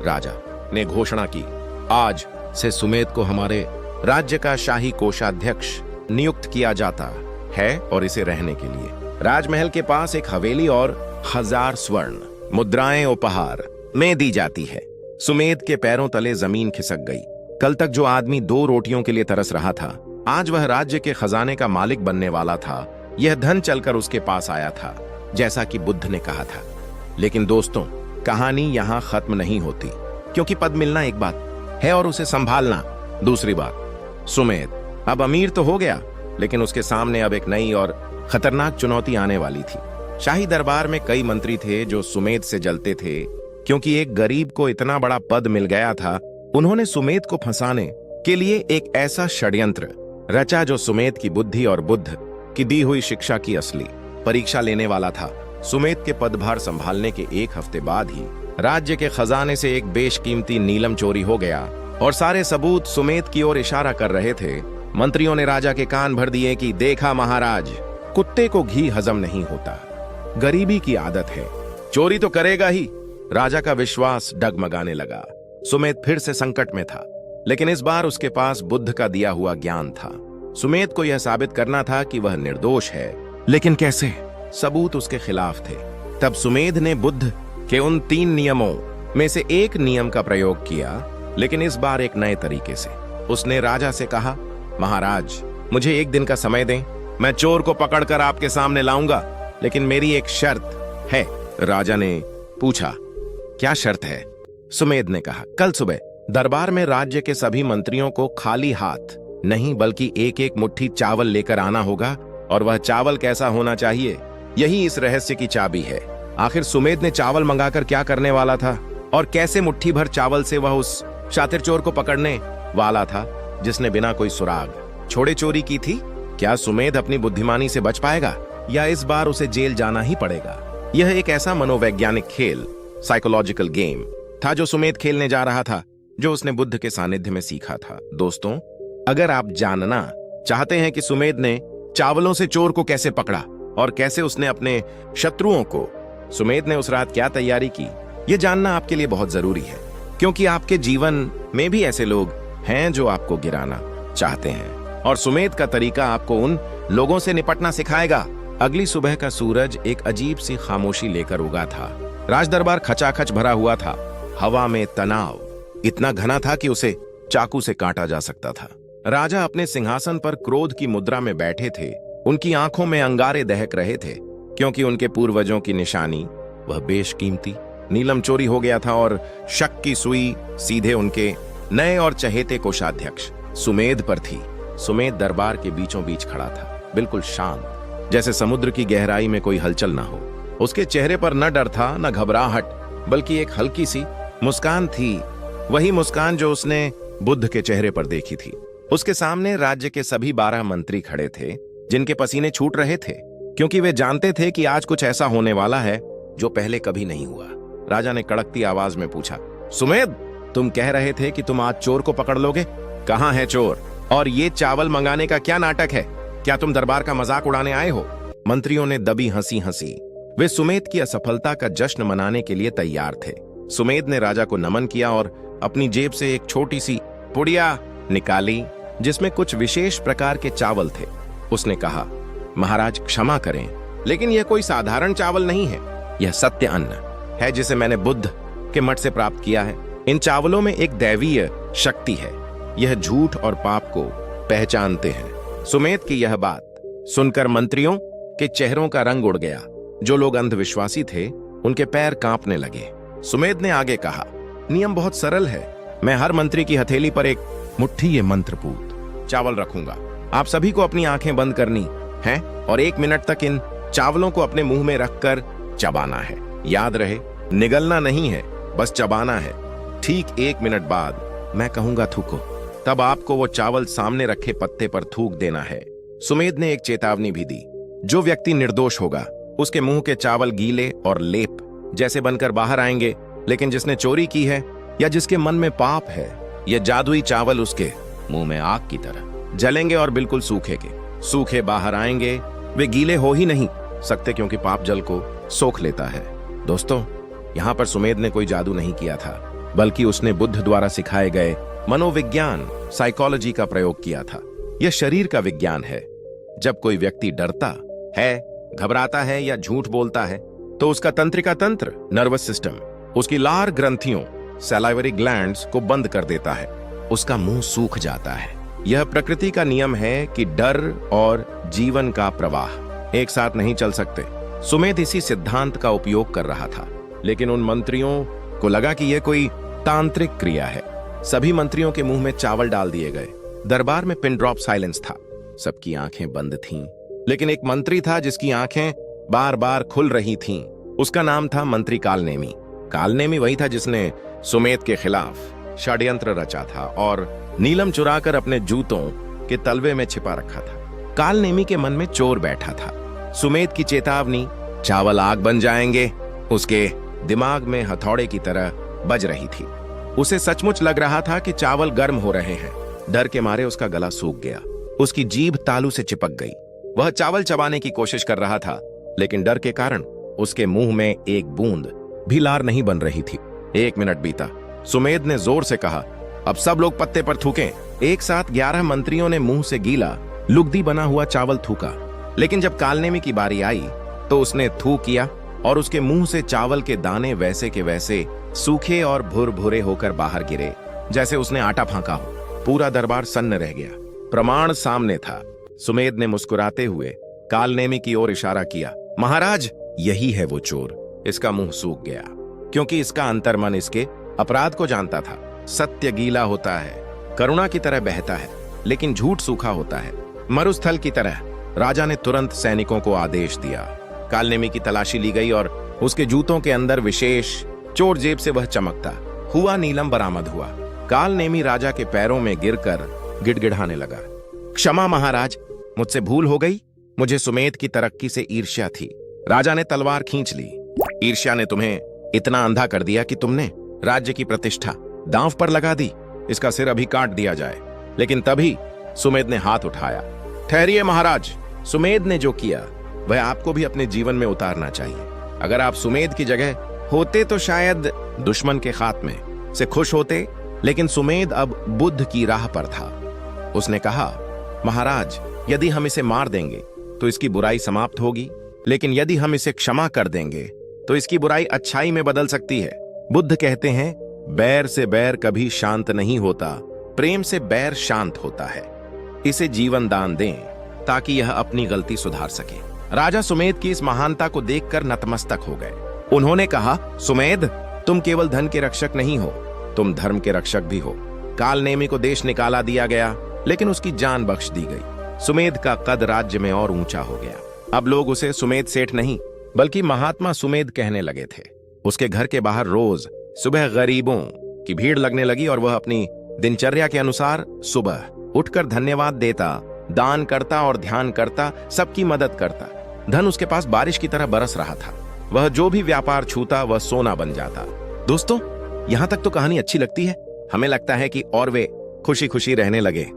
राजा ने घोषणा की, आज से सुमेध को हमारे राज्य का शाही कोषाध्यक्ष नियुक्त किया जाता है, और इसे रहने के लिए राजमहल के पास एक हवेली और 1000 स्वर्ण मुद्राएं उपहार में दी जाती है। सुमेध के पैरों तले जमीन खिसक गई। कल तक जो आदमी 2 रोटियों के लिए तरस रहा था, आज वह राज्य के खजाने का मालिक बनने वाला था। यह धन चलकर उसके पास आया था, जैसा कि बुद्ध ने कहा था। लेकिन दोस्तों, कहानी यहां खत्म नहीं होती, क्योंकि पद मिलना एक बात है और उसे संभालना दूसरी बात। सुमेध अब अमीर तो हो गया, लेकिन उसके सामने अब एक नई और खतरनाक चुनौती आने वाली थी। शाही दरबार में कई मंत्री थे जो सुमेध से जलते थे, क्योंकि एक गरीब को इतना बड़ा पद मिल गया था। उन्होंने सुमेध को फंसाने के लिए एक ऐसा षड्यंत्र रचा जो सुमेध की बुद्धि और बुद्ध की दी हुई शिक्षा की असली परीक्षा लेने वाला था। सुमेध के पदभार संभालने के 1 हफ्ते बाद ही राज्य के खजाने से एक बेशकीमती नीलम चोरी हो गया और सारे सबूत सुमेध की ओर इशारा कर रहे थे। मंत्रियों ने राजा के कान भर दिए कि देखा महाराज, कुत्ते को घी हजम नहीं होता, गरीबी की आदत है, चोरी तो करेगा ही। राजा का विश्वास डगमगाने लगा। सुमेध फिर से संकट में था, लेकिन इस बार उसके पास बुद्ध का दिया हुआ ज्ञान था। सुमेध को यह साबित करना था कि वह निर्दोष है, लेकिन कैसे? सबूत उसके खिलाफ थे। तब सुमेध ने बुद्ध के उन 3 नियमों में से एक नियम का प्रयोग किया, लेकिन इस बार एक नए तरीके से। उसने राजा से कहा, महाराज, मुझे 1 दिन का समय दें, मैं चोर को पकड़कर आपके सामने लाऊंगा, लेकिन मेरी एक शर्त है। राजा ने पूछा, क्या शर्त है? सुमेध ने कहा, कल सुबह दरबार में राज्य के सभी मंत्रियों को खाली हाथ नहीं, बल्कि एक मुट्ठी चावल लेकर आना होगा, और वह चावल कैसा होना चाहिए, यही इस रहस्य की चाबी है। आखिर सुमेध ने चावल मंगाकर क्या करने वाला था, और कैसे मुट्ठी भर चावल से वह उस शातिर चोर को पकड़ने वाला था जिसने बिना कोई सुराग छोड़े चोरी की थी? क्या सुमेध अपनी बुद्धिमानी से बच पाएगा, या इस बार उसे जेल जाना ही पड़ेगा? यह एक ऐसा मनोवैज्ञानिक खेल, साइकोलॉजिकल गेम था जो सुमेध खेलने जा रहा था, जो उसने बुद्ध के सानिध्य में सीखा था। दोस्तों, अगर आप जानना चाहते हैं कि सुमेध ने चावलों से चोर को कैसे पकड़ा और कैसे उसने अपने शत्रुओं को, सुमेध ने उस रात क्या तैयारी की, यह जानना आपके लिए बहुत जरूरी है, क्योंकि आपके जीवन में भी ऐसे लोग हैं जो आपको गिराना चाहते हैं, और सुमेध का तरीका आपको उन लोगों से निपटना सिखाएगा। अगली सुबह का सूरज एक अजीब सी खामोशी लेकर उगा था। राजदरबार खचाखच भरा हुआ था। हवा में तनाव इतना घना था कि उसे चाकू से काटा जा सकता था। राजा अपने सिंहासन पर क्रोध की मुद्रा में बैठे थे। उनकी आंखों में अंगारे दहक रहे थे, क्योंकि उनके पूर्वजों की निशानी, वह बेशकीमती नीलम चोरी हो गया था, और शक की सुई सीधे उनके नए और चहेते कोषाध्यक्ष सुमेध पर थी। सुमेध दरबार के बीचों बीच खड़ा था, बिल्कुल शांत, जैसे समुद्र की गहराई में कोई हलचल ना हो। उसके चेहरे पर न डर था, न घबराहट, बल्कि एक हल्की सी मुस्कान थी, वही मुस्कान जो उसने बुद्ध के चेहरे पर देखी थी। उसके सामने राज्य के सभी 12 मंत्री खड़े थे, जिनके पसीने छूट रहे थे, क्योंकि वे जानते थे कि आज कुछ ऐसा होने वाला है जो पहले कभी नहीं हुआ। राजा ने कड़कती आवाज में पूछा, सुमेध, तुम कह रहे थे कि तुम आज चोर को पकड़ लोगे, कहां है चोर? और ये चावल मंगाने का क्या नाटक है? क्या तुम दरबार का मजाक उड़ाने आए हो? मंत्रियों ने दबी हंसी हंसी। वे सुमेध की असफलता का जश्न मनाने के लिए तैयार थे। सुमेध ने राजा को नमन किया और अपनी जेब से एक छोटी सी पुड़िया निकाली, जिसमें कुछ विशेष प्रकार के चावल थे। उसने कहा, महाराज क्षमा करें, लेकिन यह कोई साधारण चावल नहीं है, यह सत्य अन्न है जिसे मैंने बुद्ध के मठ से प्राप्त किया है। इन चावलों में एक दैवीय शक्ति है, यह झूठ और पाप को पहचानते हैं। सुमेध की यह बात सुनकर मंत्रियों के चेहरों का रंग उड़ गया। जो लोग अंधविश्वासी थे, उनके पैर कांपने लगे। सुमेध ने आगे कहा, नियम बहुत सरल है, मैं हर मंत्री की हथेली पर एक मुट्ठी ये मंत्रपूत चावल रखूंगा। आप सभी को अपनी आंखें बंद करनी हैं और 1 मिनट तक इन चावलों को अपने मुंह में रखकर चबाना है। याद रहे, निगलना नहीं है, बस चबाना है। ठीक 1 मिनट बाद मैं कहूंगा थूको, तब आपको वो चावल सामने रखे पत्ते पर थूक देना है। सुमेध ने एक चेतावनी भी दी, जो व्यक्ति निर्दोष होगा उसके मुंह के चावल गीले और लेप जैसे बनकर बाहर आएंगे, लेकिन जिसने चोरी की है या जिसके मन में पाप है, ये जादुई चावल उसके मुंह में आग की तरह जलेंगे और बिल्कुल सूखे बाहर आएंगे। वे गीले हो ही नहीं सकते, क्योंकि पाप जल को सोख लेता है। दोस्तों, यहाँ पर सुमेध ने कोई जादू नहीं किया था, बल्कि उसने बुद्ध द्वारा सिखाए गए मनोविज्ञान, साइकोलॉजी का प्रयोग किया था। यह शरीर का विज्ञान है। जब कोई व्यक्ति डरता है, घबराता है या झूठ बोलता है, तो उसका तंत्रिका तंत्र, नर्वस सिस्टम उसकी लार ग्रंथियों सैलाइवरी ग्लैंड्स को बंद कर देता है। उसका मुंह सूख जाता है। यह प्रकृति का नियम है कि डर और जीवन का प्रवाह एक साथ नहीं चल सकते। सुमेध इसी सिद्धांत का उपयोग कर रहा था, लेकिन उन मंत्रियों को लगा कि यह कोई तांत्रिक क्रिया है। सभी मंत्रियों के मुंह में चावल डाल दिए गए। दरबार में पिन ड्रॉप साइलेंस था। सबकी आंखें बंद थीं, लेकिन एक मंत्री था जिसकी आंखें बार बार खुल रही थीं। उसका नाम था मंत्री कालनेमी। कालनेमी वही था जिसने सुमेध के खिलाफ षड्यंत्र रचा था और नीलम चुराकर अपने जूतों के तलवे में छिपा रखा था। कालनेमी के मन में चोर बैठा था। सुमेध की चेतावनी चावल आग बन जाएंगे उसके दिमाग में हथौड़े की तरह बज रही थी। उसे सचमुच लग रहा था कि चावल गर्म हो रहे हैं। डर के मारे उसका गला सूख गया। उसकी जीभ तालू से चिपक गई। वह चावल चबाने की कोशिश कर रहा था, लेकिन डर के कारण उसके मुंह में एक बूंद भी लार नहीं बन रही थी। 1 मिनट बीता। सुमेध ने जोर से कहा, अब सब लोग पत्ते पर थूकें। एक साथ 11 मंत्रियों ने मुंह से गीला लुगदी बना हुआ चावल थूका, लेकिन जब कालनेमी की बारी आई तो उसने थू किया और उसके मुंह से चावल के दाने वैसे के वैसे सूखे और भुरभुरे होकर बाहर गिरे, जैसे उसने आटा फांका हो। पूरा दरबार सन्न रह गया। प्रमाण सामने था। सुमेध ने मुस्कुराते हुए कालनेमी की ओर इशारा किया, महाराज, यही है वो चोर। इसका मुंह सूख गया, क्योंकि इसका अंतर्मन इसके अपराध को जानता था। सत्य गीला होता है, करुणा की तरह बहता है, लेकिन झूठ सूखा होता है। मरुस्थल की तरह राजा ने तुरंत सैनिकों को आदेश दिया। कालनेमी की तलाशी ली गई और उसके जूतों के अंदर विशेष चोर जेब से वह चमकता हुआ नीलम बरामद हुआ। कालनेमी राजा के पैरों में गिरकर गिड़गिड़ाने लगा, क्षमा महाराज, मुझसे भूल हो गई। मुझे सुमेध की तरक्की से ईर्ष्या थी। राजा ने तलवार खींच ली। ईर्ष्या ने तुम्हें इतना अंधा कर दिया कि तुमने राज्य की प्रतिष्ठा दांव पर लगा दी। इसका सिर अभी काट दिया जाए। लेकिन तभी सुमेध ने हाथ उठाया। ठहरिए महाराज, सुमेध ने जो किया वह आपको भी अपने जीवन में उतारना चाहिए। अगर आप सुमेध की जगह होते तो शायद दुश्मन के खात्मे से खुश होते, लेकिन सुमेध अब बुद्ध की राह पर था। उसने कहा, महाराज, यदि हम इसे मार देंगे तो इसकी बुराई समाप्त होगी, लेकिन यदि हम इसे क्षमा कर देंगे तो इसकी बुराई अच्छाई में बदल सकती है। बुद्ध कहते हैं, बैर से बैर कभी शांत नहीं होता, प्रेम से बैर शांत होता है। इसे जीवन दान दें ताकि यह अपनी गलती सुधार सके। राजा सुमेध की इस महानता को देखकर नतमस्तक हो गए। उन्होंने कहा, सुमेध, तुम केवल धन के रक्षक नहीं हो, तुम धर्म के रक्षक भी हो। कालनेमी को देश निकाला दिया गया, लेकिन उसकी जान बख्श दी गई। सुमेध का कद राज्य में और ऊंचा हो गया। अब लोग उसे सुमेध सेठ नहीं बल्कि महात्मा सुमेध कहने लगे थे। उसके घर के बाहर रोज सुबह गरीबों की भीड़ लगने लगी और वह अपनी दिनचर्या के अनुसार सुबह उठकर धन्यवाद देता, दान करता और ध्यान करता, सबकी मदद करता। धन उसके पास बारिश की तरह बरस रहा था। वह जो भी व्यापार छूता वह सोना बन जाता। दोस्तों, यहां तक तो कहानी अच्छी लगती है। हमें लगता है कि और वे खुशी खुशी रहने लगे,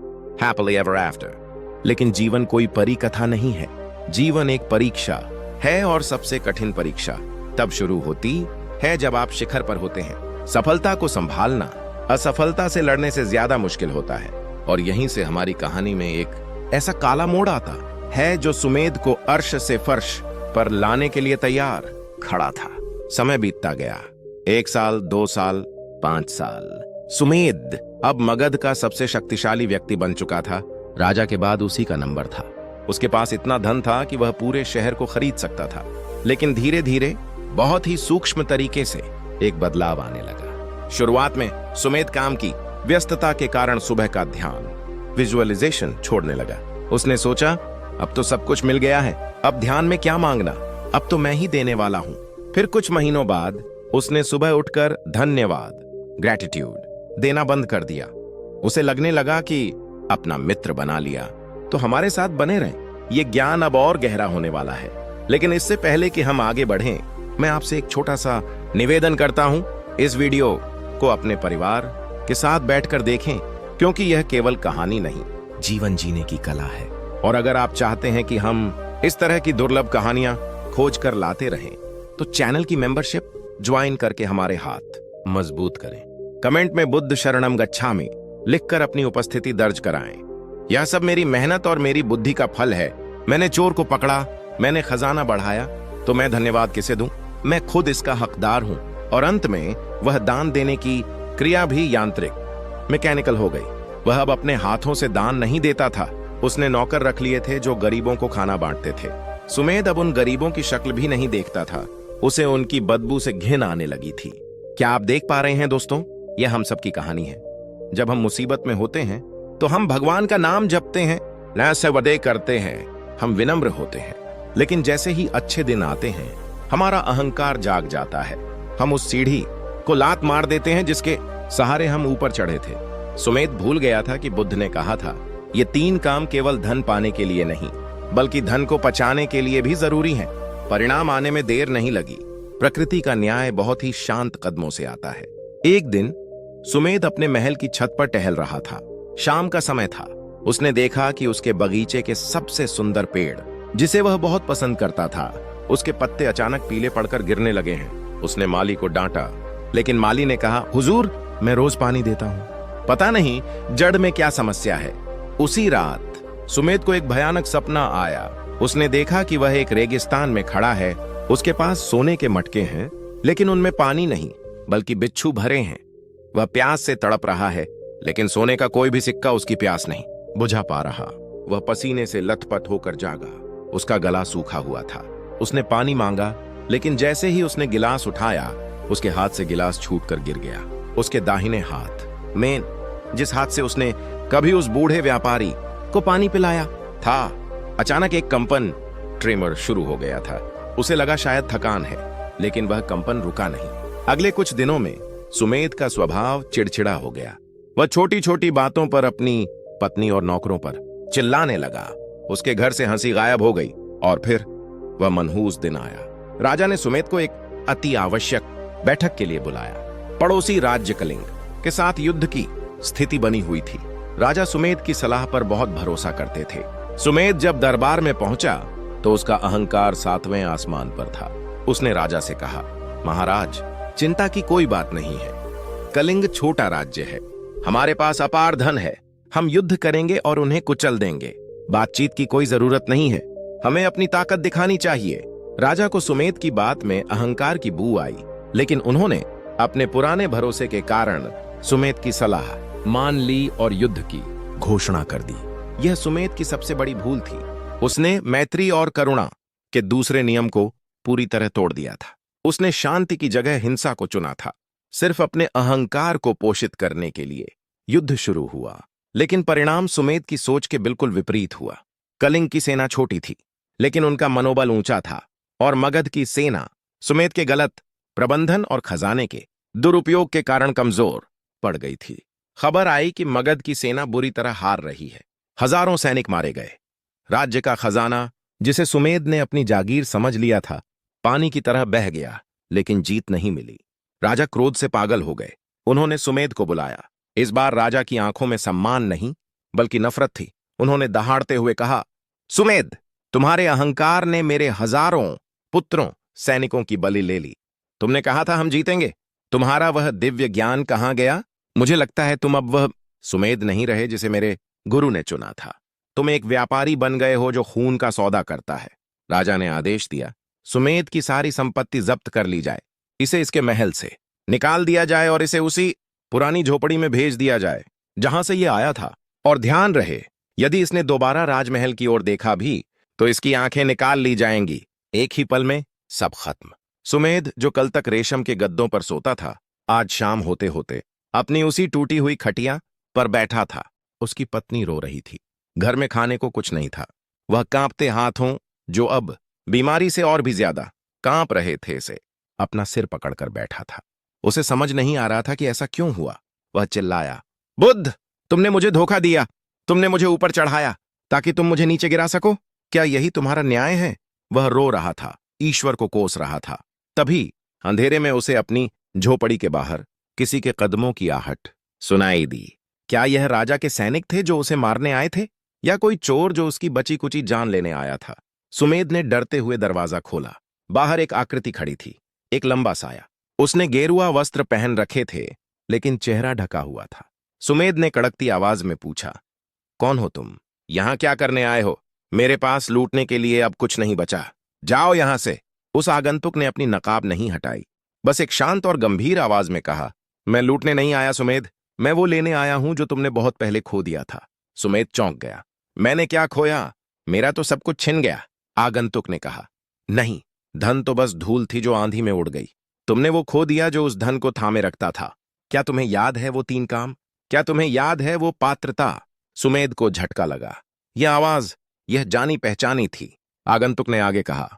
हैप्पीली एवर आफ्टर। लेकिन जीवन कोई परी कथा नहीं है। जीवन एक परीक्षा है, और सबसे कठिन परीक्षा तब शुरू होती है जब आप शिखर पर होते हैं। सफलता को संभालना असफलता से लड़ने से ज्यादा मुश्किल होता है। और यहीं से हमारी कहानी में एक ऐसा काला मोड़ आता है जो सुमेध को अर्श से फर्श पर लाने के लिए तैयार खड़ा था। समय बीतता गया। 1 साल, 2 साल, 5 साल। सुमेध अब मगध का सबसे शक्तिशाली व्यक्ति बन चुका था। राजा के बाद उसी का नंबर था। उसके पास इतना धन था कि वह पूरे शहर को खरीद सकता था। लेकिन धीरे धीरे बहुत ही सूक्ष्म तरीके से एक बदलाव आने लगा। शुरुआत में सुमेध काम की व्यस्तता के कारण सुबह का ध्यान, विजुअलाइजेशन छोड़ने लगा। उसने सोचा, अब तो सब कुछ मिल गया है, अब ध्यान में क्या मांगना, अब तो मैं ही देने वाला हूं। फिर कुछ महीनों बाद उसने सुबह उठकर धन्यवाद, ग्रेटिट्यूड देना बंद कर दिया। उसे लगने लगा कि अपना मित्र बना लिया तो हमारे साथ बने रहें। ये ज्ञान अब और गहरा होने वाला है। लेकिन इससे पहले कि हम आगे बढ़ें, मैं आपसे एक छोटा सा निवेदन करता हूं। इस वीडियो को अपने परिवार के साथ बैठकर देखें, क्योंकि यह केवल कहानी नहीं, जीवन जीने की कला है। और अगर आप चाहते हैं कि हम इस तरह की दुर्लभ कहानियां खोज कर लाते रहें, तो चैनल की मेंबरशिप ज्वाइन करके हमारे हाथ मजबूत करें। कमेंट में बुद्ध शरणम गच्छामि लिखकर अपनी उपस्थिति दर्ज कराएं। यह सब मेरी मेहनत और मेरी बुद्धि का फल है। मैंने चोर को पकड़ा, मैंने खजाना बढ़ाया, तो मैं धन्यवाद किसे दूं? मैं खुद इसका हकदार हूं। और अंत में वह दान देने की क्रिया भी यांत्रिक, मैकेनिकल हो गई। वह अब अपने हाथों से दान नहीं देता था। उसने नौकर रख लिए थे जो गरीबों को खाना बांटते थे। सुमेध अब उन गरीबों की शक्ल भी नहीं देखता था। उसे उनकी बदबू से घिन आने लगी थी। क्या आप देख पा रहे हैं दोस्तों, यह हम सबकी कहानी है। जब हम मुसीबत में होते हैं तो हम भगवान का नाम जपते हैं, नैसे वदे करते हैं, हम विनम्र होते हैं। लेकिन जैसे ही अच्छे दिन आते हैं हमारा अहंकार जाग जाता है। हम उस सीढ़ी को लात मार देते हैं जिसके सहारे हम ऊपर चढ़े थे। सुमेध भूल गया था कि बुद्ध ने कहा था, ये 3 काम केवल धन पाने के लिए नहीं बल्कि धन को पचाने के लिए भी जरूरी हैं। परिणाम आने में देर नहीं लगी। प्रकृति का न्याय बहुत ही शांत कदमों से आता है। एक दिन सुमेध अपने महल की छत पर टहल रहा था। शाम का समय था। उसने देखा कि उसके बगीचे के सबसे सुंदर पेड़, जिसे वह बहुत पसंद करता था, उसके पत्ते अचानक पीले पड़कर गिरने लगे हैं। उसने माली को डांटा, लेकिन माली ने कहा, हुजूर, मैं रोज पानी देता हूं, पता नहीं जड़ में क्या समस्या है। उसी रात सुमेध को एक भयानक सपना आया। उसने देखा कि वह एक रेगिस्तान में खड़ा है। उसके पास सोने के मटके हैं, लेकिन उनमें पानी नहीं बल्कि बिच्छू भरे हैं। वह प्यास से तड़प रहा है, लेकिन सोने का कोई भी सिक्का उसकी प्यास नहीं बुझा पा रहा। वह पसीने से लथपथ होकर जागा। उसका गला सूखा हुआ था। उसने पानी मांगा, लेकिन जैसे ही उसने गिलास उठाया उसके हाथ से गिलास छूटकर गिर गया। उसके दाहिने हाथ में, जिस हाथ से उसने कभी उस बूढ़े व्यापारी को पानी पिलाया था, अचानक एक कंपन, ट्रेमर शुरू हो गया था। उसे लगा शायद थकान है, लेकिन वह कंपन रुका नहीं। अगले कुछ दिनों में सुमेध का स्वभाव चिड़चिड़ा हो गया। वह छोटी छोटी बातों पर अपनी पत्नी और नौकरों पर चिल्लाने लगा। उसके घर से हंसी गायब हो गई और फिर वह मनहूस दिन आया। राजा ने सुमेध को एक अति आवश्यक बैठक के लिए बुलाया। पड़ोसी राज्य कलिंग के साथ युद्ध की स्थिति बनी हुई थी। राजा सुमेध की सलाह पर बहुत भरोसा करते थे। सुमेध जब दरबार में पहुंचा तो उसका अहंकार 7वें आसमान पर था। उसने राजा से कहा, महाराज, चिंता की कोई बात नहीं है। कलिंग छोटा राज्य है, हमारे पास अपार धन है। हम युद्ध करेंगे और उन्हें कुचल देंगे। बातचीत की कोई जरूरत नहीं है, हमें अपनी ताकत दिखानी चाहिए। राजा को सुमेध की बात में अहंकार की बू आई, लेकिन उन्होंने अपने पुराने भरोसे के कारण सुमेध की सलाह मान ली और युद्ध की घोषणा कर दी। यह सुमेध की सबसे बड़ी भूल थी। उसने मैत्री और करुणा के दूसरे नियम को पूरी तरह तोड़ दिया था। उसने शांति की जगह हिंसा को चुना था, सिर्फ अपने अहंकार को पोषित करने के लिए। युद्ध शुरू हुआ, लेकिन परिणाम सुमेध की सोच के बिल्कुल विपरीत हुआ। कलिंग की सेना छोटी थी, लेकिन उनका मनोबल ऊंचा था, और मगध की सेना सुमेध के गलत प्रबंधन और खजाने के दुरुपयोग के कारण कमजोर पड़ गई थी। खबर आई कि मगध की सेना बुरी तरह हार रही है। हजारों सैनिक मारे गए। राज्य का खजाना, जिसे सुमेध ने अपनी जागीर समझ लिया था, पानी की तरह बह गया, लेकिन जीत नहीं मिली। राजा क्रोध से पागल हो गए। उन्होंने सुमेध को बुलाया। इस बार राजा की आंखों में सम्मान नहीं बल्कि नफरत थी। उन्होंने दहाड़ते हुए कहा, सुमेध, तुम्हारे अहंकार ने मेरे हजारों पुत्रों सैनिकों की बलि ले ली। तुमने कहा था हम जीतेंगे। तुम्हारा वह दिव्य ज्ञान कहां गया? मुझे लगता है तुम अब वह सुमेध नहीं रहे जिसे मेरे गुरु ने चुना था। तुम एक व्यापारी बन गए हो जो खून का सौदा करता है। राजा ने आदेश दिया, सुमेध की सारी संपत्ति जब्त कर ली जाए, इसे इसके महल से निकाल दिया जाए और इसे उसी पुरानी झोपड़ी में भेज दिया जाए जहां से यह आया था। और ध्यान रहे, यदि इसने दोबारा राजमहल की ओर देखा भी तो इसकी आंखें निकाल ली जाएंगी। एक ही पल में सब खत्म। सुमेध, जो कल तक रेशम के गद्दों पर सोता था, आज शाम होते होते अपनी उसी टूटी हुई खटिया पर बैठा था। उसकी पत्नी रो रही थी। घर में खाने को कुछ नहीं था। वह कांपते हाथों, जो अब बीमारी से और भी ज्यादा कांप रहे थे, से अपना सिर पकड़कर बैठा था। उसे समझ नहीं आ रहा था कि ऐसा क्यों हुआ। वह चिल्लाया, बुद्ध, तुमने मुझे धोखा दिया। तुमने मुझे ऊपर चढ़ाया ताकि तुम मुझे नीचे गिरा सको। क्या यही तुम्हारा न्याय है? वह रो रहा था, ईश्वर को कोस रहा था। तभी अंधेरे में उसे अपनी झोपड़ी के बाहर किसी के कदमों की आहट सुनाई दी। क्या यह राजा के सैनिक थे जो उसे मारने आए थे, या कोई चोर जो उसकी बची कुची जान लेने आया था? सुमेध ने डरते हुए दरवाजा खोला। बाहर एक आकृति खड़ी थी, एक लंबा साया। उसने गेरुआ वस्त्र पहन रखे थे, लेकिन चेहरा ढका हुआ था। सुमेध ने कड़कती आवाज में पूछा, कौन हो तुम? यहां क्या करने आए हो? मेरे पास लूटने के लिए अब कुछ नहीं बचा। जाओ यहां से। उस आगंतुक ने अपनी नकाब नहीं हटाई। बस एक शांत और गंभीर आवाज में कहा, मैं लूटने नहीं आया सुमेध, मैं वो लेने आया हूं जो तुमने बहुत पहले खो दिया था। सुमेध चौंक गया। मैंने क्या खोया? मेरा तो सब कुछ छिन गया। आगंतुक ने कहा। नहीं, धन तो बस धूल थी जो आंधी में उड़ गई। तुमने वो खो दिया जो उस धन को थामे रखता था। क्या तुम्हें याद है वो 3 काम? क्या तुम्हें याद है वो पात्रता? सुमेध को झटका लगा। यह आवाज, यह जानी पहचानी थी। आगंतुक ने आगे कहा,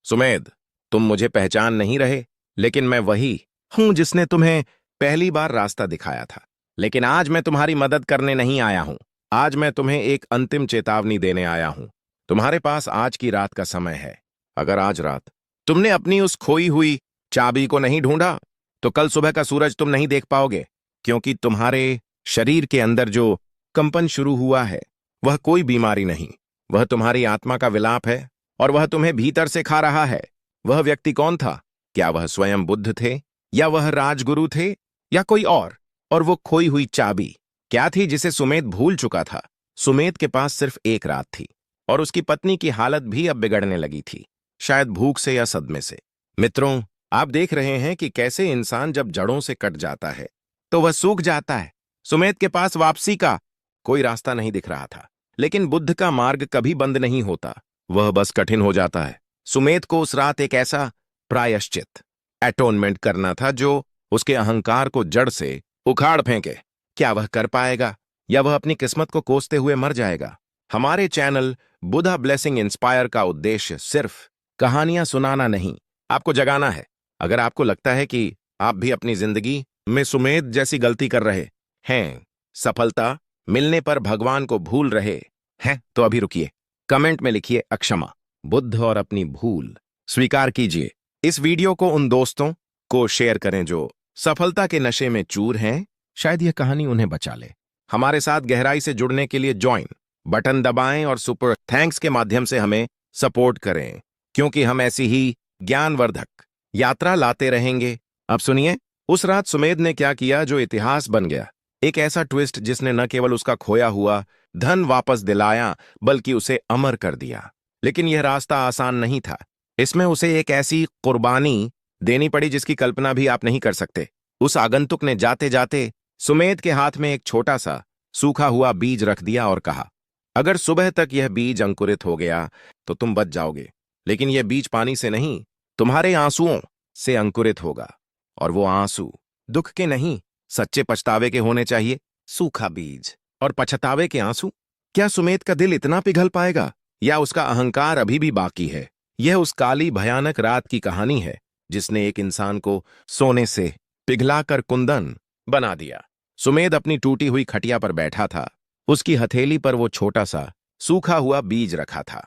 सुमेध, तुम मुझे पहचान नहीं रहे, लेकिन मैं वही हूं जिसने तुम्हें पहली बार रास्ता दिखाया था। लेकिन आज मैं तुम्हारी मदद करने नहीं आया हूं। आज मैं तुम्हें एक अंतिम चेतावनी देने आया हूं। तुम्हारे पास आज की रात का समय है। अगर आज रात तुमने अपनी उस खोई हुई चाबी को नहीं ढूंढा, तो कल सुबह का सूरज तुम नहीं देख पाओगे, क्योंकि तुम्हारे शरीर के अंदर जो कंपन शुरू हुआ है, वह कोई बीमारी नहीं, वह तुम्हारी आत्मा का विलाप है, और वह तुम्हें भीतर से खा रहा है। वह व्यक्ति कौन था? क्या वह स्वयं बुद्ध थे, या वह राजगुरु थे, या कोई और वो खोई हुई चाबी क्या थी जिसे सुमेध भूल चुका था? सुमेध के पास सिर्फ एक रात थी, और उसकी पत्नी की हालत भी अब बिगड़ने लगी थी, शायद भूख से या सदमे से। मित्रों, आप देख रहे हैं कि कैसे इंसान जब जड़ों से कट जाता है तो वह सूख जाता है। सुमेध के पास वापसी का कोई रास्ता नहीं दिख रहा था, लेकिन बुद्ध का मार्ग कभी बंद नहीं होता, वह बस कठिन हो जाता है। सुमेध को उस रात एक ऐसा प्रायश्चित, एटोनमेंट करना था जो उसके अहंकार को जड़ से उखाड़ फेंके। क्या वह कर पाएगा, या वह अपनी किस्मत को कोसते हुए मर जाएगा? हमारे चैनल बुद्धा ब्लेसिंग इंस्पायर का उद्देश्य सिर्फ कहानियां सुनाना नहीं, आपको जगाना है। अगर आपको लगता है कि आप भी अपनी जिंदगी में सुमेध जैसी गलती कर रहे हैं, सफलता मिलने पर भगवान को भूल रहे हैं, तो अभी रुकिए। कमेंट में लिखिए अक्षमा, बुद्ध और अपनी भूल स्वीकार कीजिए। इस वीडियो को उन दोस्तों को शेयर करें जो सफलता के नशे में चूर हैं, शायद यह कहानी उन्हें बचा ले। हमारे साथ गहराई से जुड़ने के लिए ज्वाइन बटन दबाएं और सुपर थैंक्स के माध्यम से हमें सपोर्ट करें, क्योंकि हम ऐसी ही ज्ञानवर्धक यात्रा लाते रहेंगे। अब सुनिए, उस रात सुमेध ने क्या किया जो इतिहास बन गया। एक ऐसा ट्विस्ट जिसने न केवल उसका खोया हुआ धन वापस दिलाया, बल्कि उसे अमर कर दिया। लेकिन यह रास्ता आसान नहीं था। इसमें उसे एक ऐसी कुर्बानी देनी पड़ी जिसकी कल्पना भी आप नहीं कर सकते। उस आगंतुक ने जाते जाते सुमेध के हाथ में एक छोटा सा सूखा हुआ बीज रख दिया और कहा, अगर सुबह तक यह बीज अंकुरित हो गया तो तुम बच जाओगे, लेकिन यह बीज पानी से नहीं, तुम्हारे आंसुओं से अंकुरित होगा। और वो आंसू दुख के नहीं, सच्चे पछतावे के होने चाहिए। सूखा बीज और पछतावे के आंसू। क्या सुमेध का दिल इतना पिघल पाएगा, या उसका अहंकार अभी भी बाकी है? यह उस काली भयानक रात की कहानी है जिसने एक इंसान को सोने से पिघलाकर कुंदन बना दिया। सुमेध अपनी टूटी हुई खटिया पर बैठा था। उसकी हथेली पर वो छोटा सा सूखा हुआ बीज रखा था।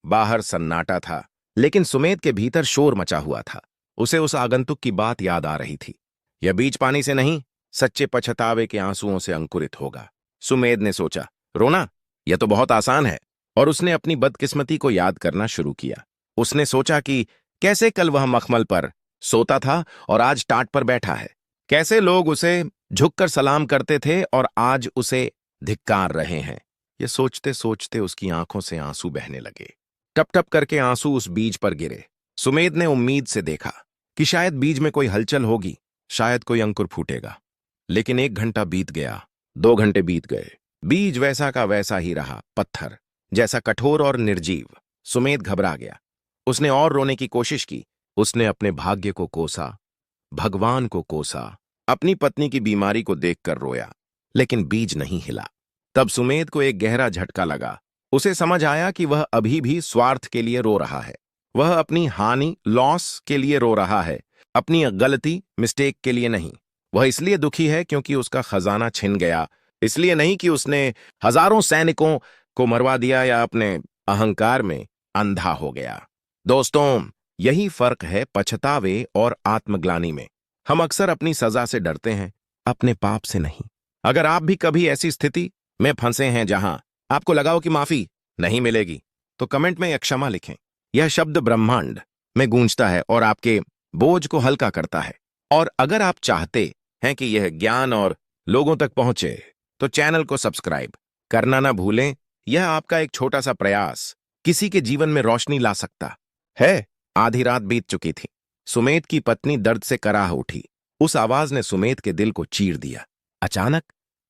बाहर सन्नाटा था, लेकिन सुमेध के भीतर शोर मचा हुआ था। उसे उस आगंतुक की बात याद आ रही थी। यह बीज पानी से नहीं, सच्चे पछतावे के आंसुओं से अंकुरित होगा। सुमेध ने सोचा, रोना यह तो बहुत आसान है, और उसने अपनी बदकिस्मती को याद करना शुरू किया। उसने सोचा कि कैसे कल वह मखमल पर सोता था और आज टाट पर बैठा है। कैसे लोग उसे झुककर सलाम करते थे और आज उसे धिक्कार रहे हैं। यह सोचते सोचते उसकी आंखों से आंसू बहने लगे। टप टप करके आंसू उस बीज पर गिरे। सुमेध ने उम्मीद से देखा कि शायद बीज में कोई हलचल होगी, शायद कोई अंकुर फूटेगा। लेकिन 1 घंटा बीत गया, 2 घंटे बीत गए, बीज वैसा का वैसा ही रहा, पत्थर जैसा कठोर और निर्जीव। सुमेध घबरा गया। उसने और रोने की कोशिश की। उसने अपने भाग्य को कोसा, भगवान को कोसा, अपनी पत्नी की बीमारी को देखकर रोया, लेकिन बीज नहीं हिला। तब सुमेध को एक गहरा झटका लगा। उसे समझ आया कि वह अभी भी स्वार्थ के लिए रो रहा है। वह अपनी हानि, लॉस के लिए रो रहा है, अपनी गलती, मिस्टेक के लिए नहीं। वह इसलिए दुखी है क्योंकि उसका खजाना छिन गया, इसलिए नहीं कि उसने हजारों सैनिकों को मरवा दिया या अपने अहंकार में अंधा हो गया। दोस्तों, यही फर्क है पछतावे और आत्मग्लानि में। हम अक्सर अपनी सजा से डरते हैं, अपने पाप से नहीं। अगर आप भी कभी ऐसी स्थिति में फंसे हैं जहां आपको लगा हो कि माफी नहीं मिलेगी, तो कमेंट में क्षमा लिखें। यह शब्द ब्रह्मांड में गूंजता है और आपके बोझ को हल्का करता है। और अगर आप चाहते हैं कि यह ज्ञान और लोगों तक पहुंचे, तो चैनल को सब्सक्राइब करना ना भूलें। यह आपका एक छोटा सा प्रयास किसी के जीवन में रोशनी ला सकता है। आधी रात बीत चुकी थी। सुमेध की पत्नी दर्द से कराह उठी। उस आवाज ने सुमेध के दिल को चीर दिया। अचानक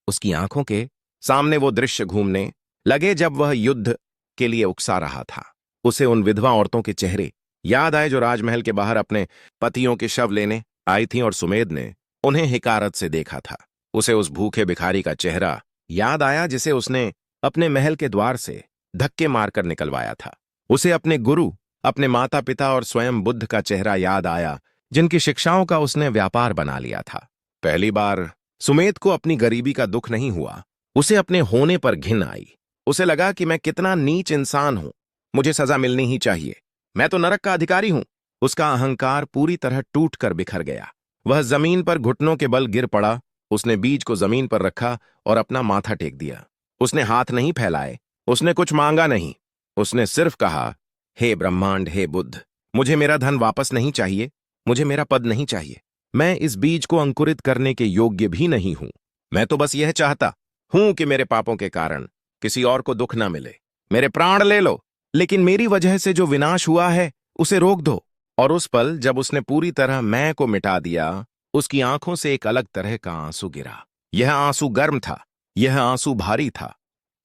उसकी आंखों के सामने वो दृश्य घूमने लगे जब वह युद्ध के लिए उकसा रहा था। उसे उन विधवा औरतों के चेहरे याद आए जो राजमहल के बाहर अपने पतियों के शव लेने आई थीं और सुमेध ने उन्हें हिकारत से देखा था। उसे उस भूखे भिखारी का चेहरा याद आया जिसे उसने अपने महल के द्वार से धक्के मारकर निकलवाया था। उसे अपने गुरु, अपने माता पिता और स्वयं बुद्ध का चेहरा याद आया जिनकी शिक्षाओं का उसने व्यापार बना लिया था। पहली बार सुमेध को अपनी गरीबी का दुख नहीं हुआ, उसे अपने होने पर घिन आई। उसे लगा कि मैं कितना नीच इंसान हूं, मुझे सजा मिलनी ही चाहिए, मैं तो नरक का अधिकारी हूं। उसका अहंकार पूरी तरह टूट कर बिखर गया। वह जमीन पर घुटनों के बल गिर पड़ा। उसने बीज को जमीन पर रखा और अपना माथा टेक दिया। उसने हाथ नहीं फैलाए, उसने कुछ मांगा नहीं। उसने सिर्फ कहा, हे ब्रह्मांड, हे बुद्ध, मुझे मेरा धन वापस नहीं चाहिए, मुझे मेरा पद नहीं चाहिए। मैं इस बीज को अंकुरित करने के योग्य भी नहीं हूं। मैं तो बस यह चाहता हूं कि मेरे पापों के कारण किसी और को दुख ना मिले। मेरे प्राण ले लो, लेकिन मेरी वजह से जो विनाश हुआ है उसे रोक दो। और उस पल जब उसने पूरी तरह मैं को मिटा दिया, उसकी आंखों से एक अलग तरह का आंसू गिरा। यह आंसू गर्म था, यह आंसू भारी था,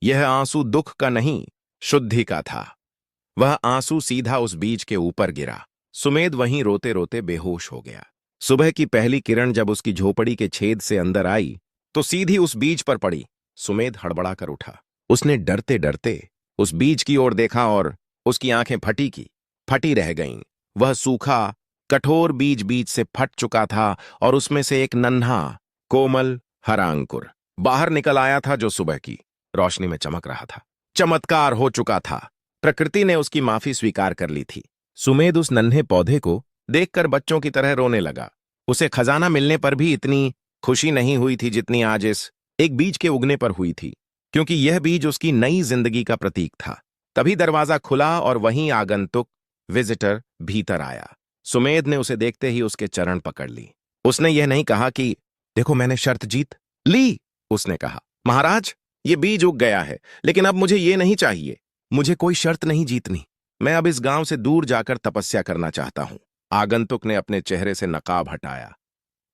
यह आंसू दुख का नहीं, शुद्धि का था। वह आंसू सीधा उस बीज के ऊपर गिरा। सुमेध वहीं रोते रोते बेहोश हो गया। सुबह की पहली किरण जब उसकी झोपड़ी के छेद से अंदर आई तो सीधी उस बीज पर पड़ी। सुमेध हड़बड़ा कर उठा। उसने डरते डरते उस बीज की ओर देखा और उसकी आंखें फटी रह गईं। वह सूखा, कठोर बीज बीज से फट चुका था और उसमें से एक नन्हा, कोमल हरा अंकुर बाहर निकल आया था जो सुबह की रोशनी में चमक रहा था। चमत्कार हो चुका था। प्रकृति ने उसकी माफी स्वीकार कर ली थी। सुमेध उस नन्हे पौधे को देखकर बच्चों की तरह रोने लगा। उसे खजाना मिलने पर भी इतनी खुशी नहीं हुई थी जितनी आज इस एक बीज के उगने पर हुई थी, क्योंकि यह बीज उसकी नई जिंदगी का प्रतीक था। तभी दरवाजा खुला और वहीं आगंतुक विजिटर भीतर आया। सुमेध ने उसे देखते ही उसके चरण पकड़ ली। उसने यह नहीं कहा कि देखो मैंने शर्त जीत ली। उसने कहा, महाराज, ये बीज उग गया है, लेकिन अब मुझे ये नहीं चाहिए। मुझे कोई शर्त नहीं जीतनी। मैं अब इस गांव से दूर जाकर तपस्या करना चाहता हूं। आगंतुक ने अपने चेहरे से नकाब हटाया।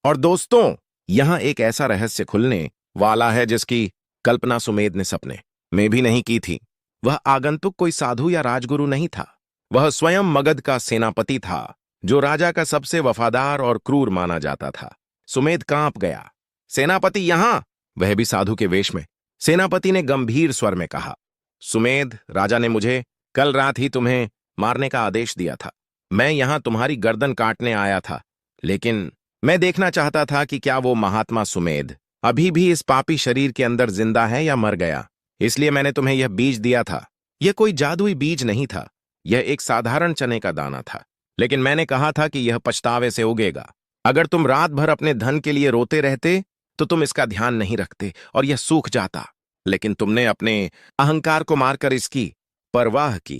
और दोस्तों, यहां एक ऐसा रहस्य खुलने वाला है जिसकी कल्पना सुमेध ने सपने में भी नहीं की थी। वह आगंतुक कोई साधु या राजगुरु नहीं था। वह स्वयं मगध का सेनापति था, जो राजा का सबसे वफादार और क्रूर माना जाता था। सुमेध कांप गया। सेनापति यहां? वह भी साधु के वेश में। सेनापति ने गंभीर स्वर में कहा, सुमेध, राजा ने मुझे कल रात ही तुम्हें मारने का आदेश दिया था। मैं यहां तुम्हारी गर्दन काटने आया था, लेकिन मैं देखना चाहता था कि क्या वो महात्मा सुमेध अभी भी इस पापी शरीर के अंदर जिंदा है या मर गया। इसलिए मैंने तुम्हें यह बीज दिया था। यह कोई जादुई बीज नहीं था, यह एक साधारण चने का दाना था। लेकिन मैंने कहा था कि यह पछतावे से उगेगा। अगर तुम रात भर अपने धन के लिए रोते रहते तो तुम इसका ध्यान नहीं रखते और यह सूख जाता। लेकिन तुमने अपने अहंकार को मारकर इसकी परवाह की।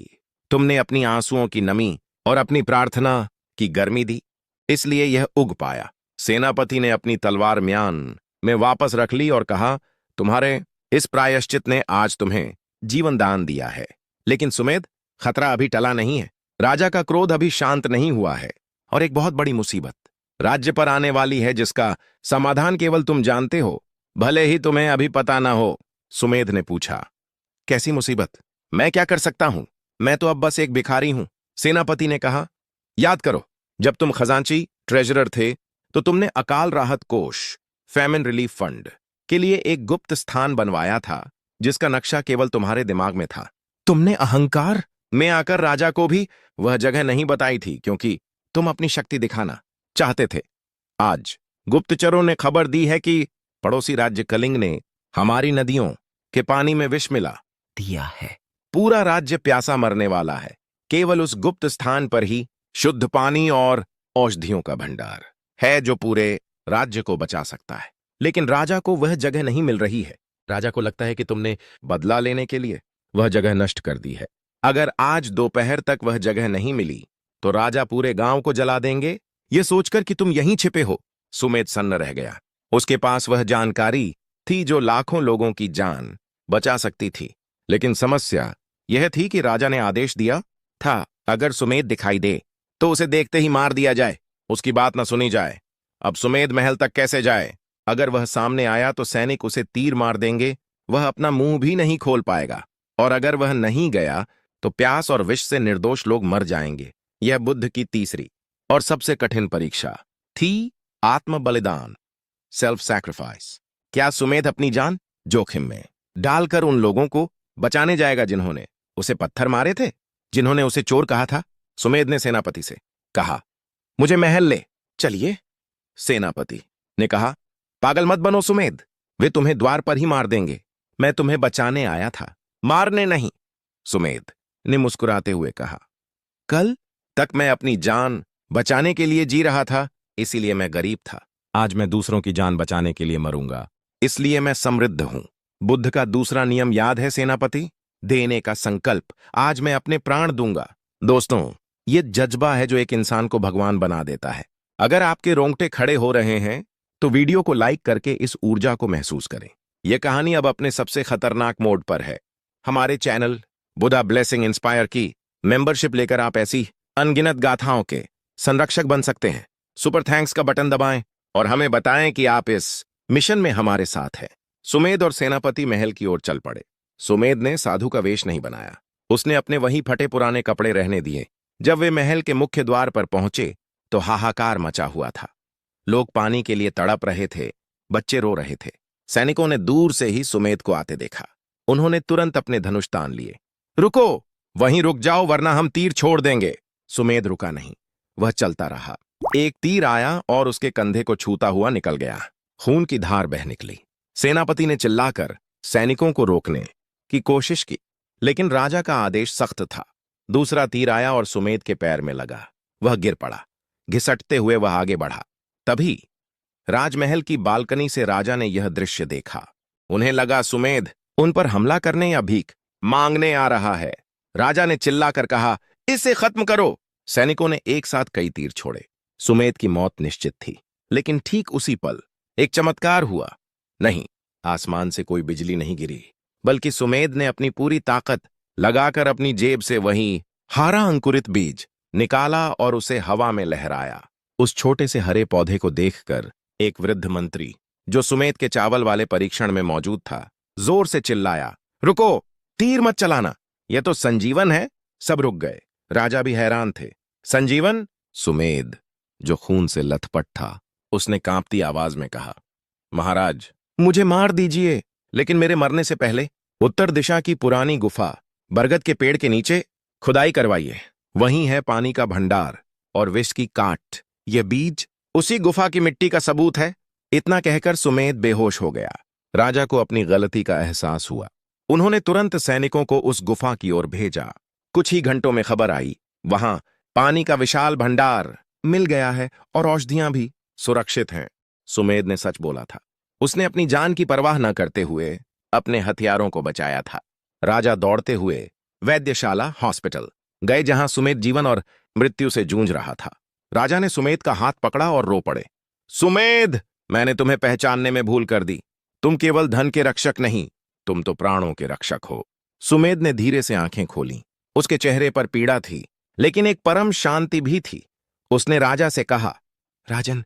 तुमने अपनी आंसुओं की नमी और अपनी प्रार्थना की गर्मी दी, इसलिए यह उग पाया। सेनापति ने अपनी तलवार म्यान में वापस रख ली और कहा, तुम्हारे इस प्रायश्चित ने आज तुम्हें जीवन दान दिया है। लेकिन सुमेध, खतरा अभी टला नहीं है। राजा का क्रोध अभी शांत नहीं हुआ है और एक बहुत बड़ी मुसीबत राज्य पर आने वाली है जिसका समाधान केवल तुम जानते हो, भले ही तुम्हें अभी पता ना हो। सुमेध ने पूछा, कैसी मुसीबत? मैं क्या कर सकता हूं? मैं तो अब बस एक भिखारी हूं। सेनापति ने कहा, याद करो, जब तुम खजांची ट्रेजरर थे तो तुमने अकाल राहत कोष, फैमिन रिलीफ फंड के लिए एक गुप्त स्थान बनवाया था जिसका नक्शा केवल तुम्हारे दिमाग में था। तुमने अहंकार में आकर राजा को भी वह जगह नहीं बताई थी क्योंकि तुम अपनी शक्ति दिखाना चाहते थे। आज गुप्तचरों ने खबर दी है कि पड़ोसी राज्य कलिंग ने हमारी नदियों के पानी में विष मिला दिया है। पूरा राज्य प्यासा मरने वाला है। केवल उस गुप्त स्थान पर ही शुद्ध पानी और औषधियों का भंडार है जो पूरे राज्य को बचा सकता है। लेकिन राजा को वह जगह नहीं मिल रही है। राजा को लगता है कि तुमने बदला लेने के लिए वह जगह नष्ट कर दी है। अगर आज दोपहर तक वह जगह नहीं मिली तो राजा पूरे गांव को जला देंगे। यह सोचकर कि तुम यहीं छिपे हो, सुमेध सन्न रह गया। उसके पास वह जानकारी थी जो लाखों लोगों की जान बचा सकती थी। लेकिन समस्या यह थी कि राजा ने आदेश दिया था, अगर सुमेध दिखाई दे तो उसे देखते ही मार दिया जाए। उसकी बात न सुनी जाए। अब सुमेध महल तक कैसे जाए? अगर वह सामने आया तो सैनिक उसे तीर मार देंगे, वह अपना मुंह भी नहीं खोल पाएगा। और अगर वह नहीं गया तो प्यास और विष से निर्दोष लोग मर जाएंगे। यह बुद्ध की तीसरी और सबसे कठिन परीक्षा थी, आत्म बलिदान, सेल्फ सैक्रिफाइस। क्या सुमेध अपनी जान जोखिम में डालकर उन लोगों को बचाने जाएगा जिन्होंने उसे पत्थर मारे थे, जिन्होंने उसे चोर कहा था? सुमेध ने सेनापति से कहा, मुझे महल ले चलिए। सेनापति ने कहा, पागल मत बनो सुमेध, वे तुम्हें द्वार पर ही मार देंगे। मैं तुम्हें बचाने आया था, मारने नहीं। सुमेध ने मुस्कुराते हुए कहा, कल तक मैं अपनी जान बचाने के लिए जी रहा था, इसीलिए मैं गरीब था। आज मैं दूसरों की जान बचाने के लिए मरूंगा, इसलिए मैं समृद्ध हूं। बुद्ध का दूसरा नियम याद है सेनापति? देने का संकल्प। आज मैं अपने प्राण दूंगा। दोस्तों, ये जज्बा है जो एक इंसान को भगवान बना देता है। अगर आपके रोंगटे खड़े हो रहे हैं तो वीडियो को लाइक करके इस ऊर्जा को महसूस करें। यह कहानी अब अपने सबसे खतरनाक मोड पर है। हमारे चैनल बुद्धा ब्लेसिंग इंस्पायर की मेंबरशिप लेकर आप ऐसी अनगिनत गाथाओं के संरक्षक बन सकते हैं। सुपर थैंक्स का बटन दबाएं और हमें बताएं कि आप इस मिशन में हमारे साथ हैं। सुमेध और सेनापति महल की ओर चल पड़े। सुमेध ने साधु का वेश नहीं बनाया, उसने अपने वही फटे पुराने कपड़े रहने दिए। जब वे महल के मुख्य द्वार पर पहुंचे तो हाहाकार मचा हुआ था। लोग पानी के लिए तड़प रहे थे, बच्चे रो रहे थे। सैनिकों ने दूर से ही सुमेध को आते देखा। उन्होंने तुरंत अपने धनुष तान लिए। रुको, वहीं रुक जाओ वरना हम तीर छोड़ देंगे। सुमेध रुका नहीं, वह चलता रहा। एक तीर आया और उसके कंधे को छूता हुआ निकल गया। खून की धार बह निकली। सेनापति ने चिल्लाकर सैनिकों को रोकने की कोशिश की, लेकिन राजा का आदेश सख्त था। दूसरा तीर आया और सुमेध के पैर में लगा। वह गिर पड़ा। घिसटते हुए वह आगे बढ़ा। तभी राजमहल की बालकनी से राजा ने यह दृश्य देखा। उन्हें लगा सुमेध उन पर हमला करने या भीख मांगने आ रहा है। राजा ने चिल्लाकर कहा, इसे खत्म करो। सैनिकों ने एक साथ कई तीर छोड़े। सुमेध की मौत निश्चित थी, लेकिन ठीक उसी पल एक चमत्कार हुआ। नहीं, आसमान से कोई बिजली नहीं गिरी, बल्कि सुमेध ने अपनी पूरी ताकत लगाकर अपनी जेब से वही हारा अंकुरित बीज निकाला और उसे हवा में लहराया। उस छोटे से हरे पौधे को देखकर एक वृद्ध मंत्री जो सुमेध के चावल वाले परीक्षण में मौजूद था, जोर से चिल्लाया, रुको, तीर मत चलाना, यह तो संजीवन है। सब रुक गए। राजा भी हैरान थे। संजीवन? सुमेध, जो खून से लथपथ था, उसने कांपती आवाज में कहा, महाराज, मुझे मार दीजिए, लेकिन मेरे मरने से पहले उत्तर दिशा की पुरानी गुफा बरगद के पेड़ के नीचे खुदाई करवाइए। वहीं है पानी का भंडार और विष की काट। यह बीज उसी गुफा की मिट्टी का सबूत है। इतना कहकर सुमेध बेहोश हो गया। राजा को अपनी गलती का एहसास हुआ। उन्होंने तुरंत सैनिकों को उस गुफा की ओर भेजा। कुछ ही घंटों में खबर आई, वहां पानी का विशाल भंडार मिल गया है और औषधियां भी सुरक्षित हैं। सुमेध ने सच बोला था। उसने अपनी जान की परवाह न करते हुए अपने हथियारों को बचाया था। राजा दौड़ते हुए वैद्यशाला हॉस्पिटल गए, जहां सुमेध जीवन और मृत्यु से जूझ रहा था। राजा ने सुमेध का हाथ पकड़ा और रो पड़े। सुमेध, मैंने तुम्हें पहचानने में भूल कर दी। तुम केवल धन के रक्षक नहीं, तुम तो प्राणों के रक्षक हो। सुमेध ने धीरे से आंखें खोली। उसके चेहरे पर पीड़ा थी, लेकिन एक परम शांति भी थी। उसने राजा से कहा, राजन,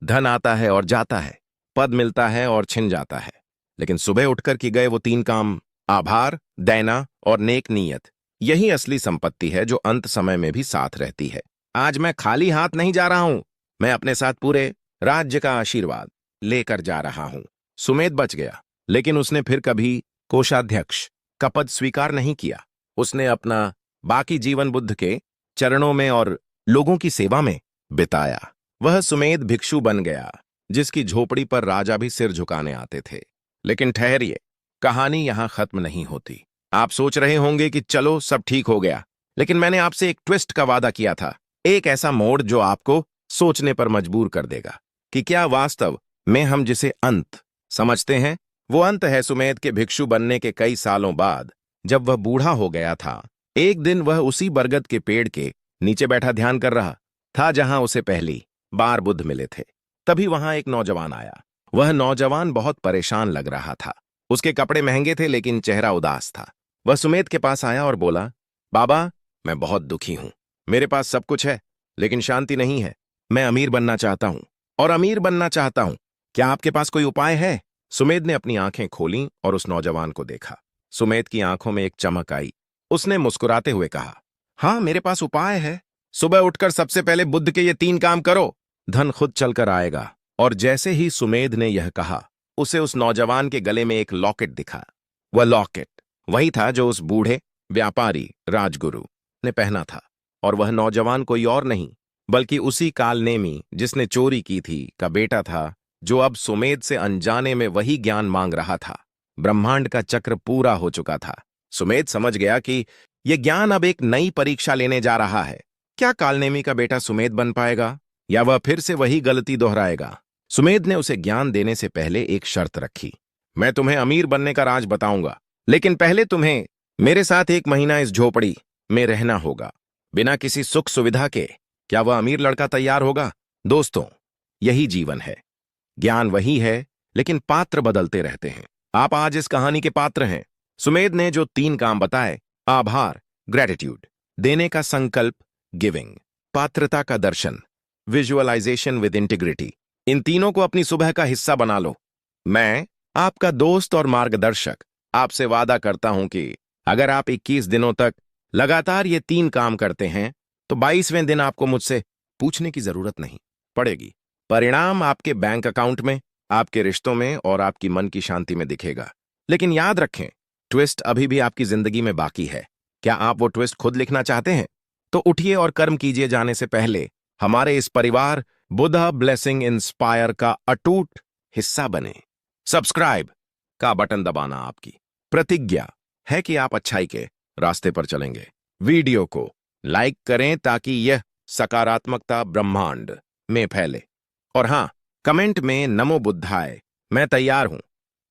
धन आता है और जाता है, पद मिलता है और छिन जाता है, लेकिन सुबह उठकर की गए वो 3 काम, आभार, दैना और नेक नीयत, यही असली संपत्ति है जो अंत समय में भी साथ रहती है। आज मैं खाली हाथ नहीं जा रहा हूं, मैं अपने साथ पूरे राज्य का आशीर्वाद लेकर जा रहा हूं। सुमेध बच गया, लेकिन उसने फिर कभी कोषाध्यक्ष का पद स्वीकार नहीं किया। उसने अपना बाकी जीवन बुद्ध के चरणों में और लोगों की सेवा में बिताया। वह सुमेध भिक्षु बन गया, जिसकी झोपड़ी पर राजा भी सिर झुकाने आते थे। लेकिन ठहरिए, कहानी यहां खत्म नहीं होती। आप सोच रहे होंगे कि चलो सब ठीक हो गया, लेकिन मैंने आपसे एक ट्विस्ट का वादा किया था, एक ऐसा मोड़ जो आपको सोचने पर मजबूर कर देगा कि क्या वास्तव में हम जिसे अंत समझते हैं वो अंत है। सुमेध के भिक्षु बनने के कई सालों बाद जब वह बूढ़ा हो गया था, एक दिन वह उसी बरगद के पेड़ के नीचे बैठा ध्यान कर रहा था जहां उसे पहली बार बुद्ध मिले थे। तभी वहां एक नौजवान आया। वह नौजवान बहुत परेशान लग रहा था। उसके कपड़े महंगे थे, लेकिन चेहरा उदास था। वह सुमेध के पास आया और बोला, बाबा, मैं बहुत दुखी हूं। मेरे पास सब कुछ है, लेकिन शांति नहीं है। मैं अमीर बनना चाहता हूं और अमीर बनना चाहता हूं। क्या आपके पास कोई उपाय है? सुमेध ने अपनी आंखें खोलीं और उस नौजवान को देखा। सुमेध की आंखों में एक चमक आई। उसने मुस्कुराते हुए कहा, हाँ, मेरे पास उपाय है। सुबह उठकर सबसे पहले बुद्ध के ये 3 काम करो, धन खुद चलकर आएगा। और जैसे ही सुमेध ने यह कहा, उसे उस नौजवान के गले में एक लॉकेट दिखा। वह लॉकेट वही था जो उस बूढ़े व्यापारी राजगुरु ने पहना था, और वह नौजवान कोई और नहीं बल्कि उसी कालनेमी जिसने चोरी की थी का बेटा था, जो अब सुमेध से अनजाने में वही ज्ञान मांग रहा था। ब्रह्मांड का चक्र पूरा हो चुका था। सुमेध समझ गया कि यह ज्ञान अब एक नई परीक्षा लेने जा रहा है। क्या कालनेमी का बेटा सुमेध बन पाएगा या वह फिर से वही गलती दोहराएगा? सुमेध ने उसे ज्ञान देने से पहले एक शर्त रखी। मैं तुम्हें अमीर बनने का राज बताऊंगा, लेकिन पहले तुम्हें मेरे साथ 1 महीना इस झोपड़ी में रहना होगा, बिना किसी सुख सुविधा के। क्या वह अमीर लड़का तैयार होगा? दोस्तों, यही जीवन है। ज्ञान वही है, लेकिन पात्र बदलते रहते हैं। आप आज इस कहानी के पात्र हैं। सुमेध ने जो 3 काम बताए, आभार ग्रेटिट्यूड, देने का संकल्प गिविंग, पात्रता का दर्शन विजुअलाइजेशन विद इंटीग्रिटी, इन तीनों को अपनी सुबह का हिस्सा बना लो। मैं, आपका दोस्त और मार्गदर्शक, आपसे वादा करता हूं कि अगर आप 21 दिनों तक लगातार ये 3 काम करते हैं तो 22वें दिन आपको मुझसे पूछने की जरूरत नहीं पड़ेगी। परिणाम आपके बैंक अकाउंट में, आपके रिश्तों में और आपकी मन की शांति में दिखेगा। लेकिन याद रखें, ट्विस्ट अभी भी आपकी जिंदगी में बाकी है। क्या आप वो ट्विस्ट खुद लिखना चाहते हैं? तो उठिए और कर्म कीजिए। जाने से पहले हमारे इस परिवार बुद्धा ब्लेसिंग इंस्पायर का अटूट हिस्सा बने। सब्सक्राइब का बटन दबाना आपकी प्रतिज्ञा है कि आप अच्छाई के रास्ते पर चलेंगे। वीडियो को लाइक करें ताकि यह सकारात्मकता ब्रह्मांड में फैले। और हां, कमेंट में नमो बुद्धाय, मैं तैयार हूं,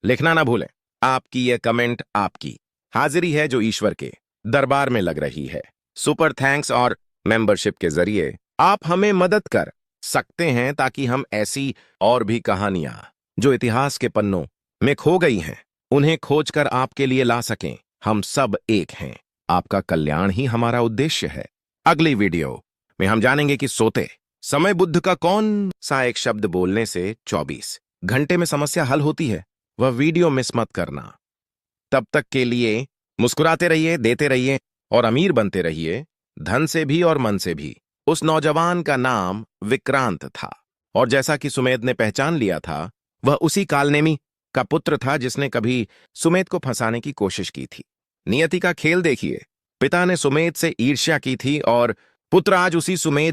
लिखना ना भूलें। आपकी यह कमेंट आपकी हाजिरी है जो ईश्वर के दरबार में लग रही है। सुपर थैंक्स और मेंबरशिप के जरिए आप हमें मदद कर सकते हैं ताकि हम ऐसी और भी कहानियां जो इतिहास के पन्नों में खो गई हैं, उन्हें खोजकर आपके लिए ला सकें। हम सब एक हैं। आपका कल्याण ही हमारा उद्देश्य है। अगली वीडियो में हम जानेंगे कि सोते समय बुद्ध का कौन सा एक शब्द बोलने से 24 घंटे में समस्या हल होती है। वह वीडियो मिस मत करना। तब तक के लिए मुस्कुराते रहिए, देते रहिए और अमीर बनते रहिए, धन से भी और मन से भी। उस नौजवान का नाम विक्रांत था, और जैसा कि सुमेध ने पहचान लिया था, वह उसी कालनेमी का पुत्र था जिसने कभी सुमेध को फंसाने की कोशिश की थी। नियति का खेल देखिए। पिता ने सुमेध से ईर्ष्या की थी और पुत्र आज उसी सुमेध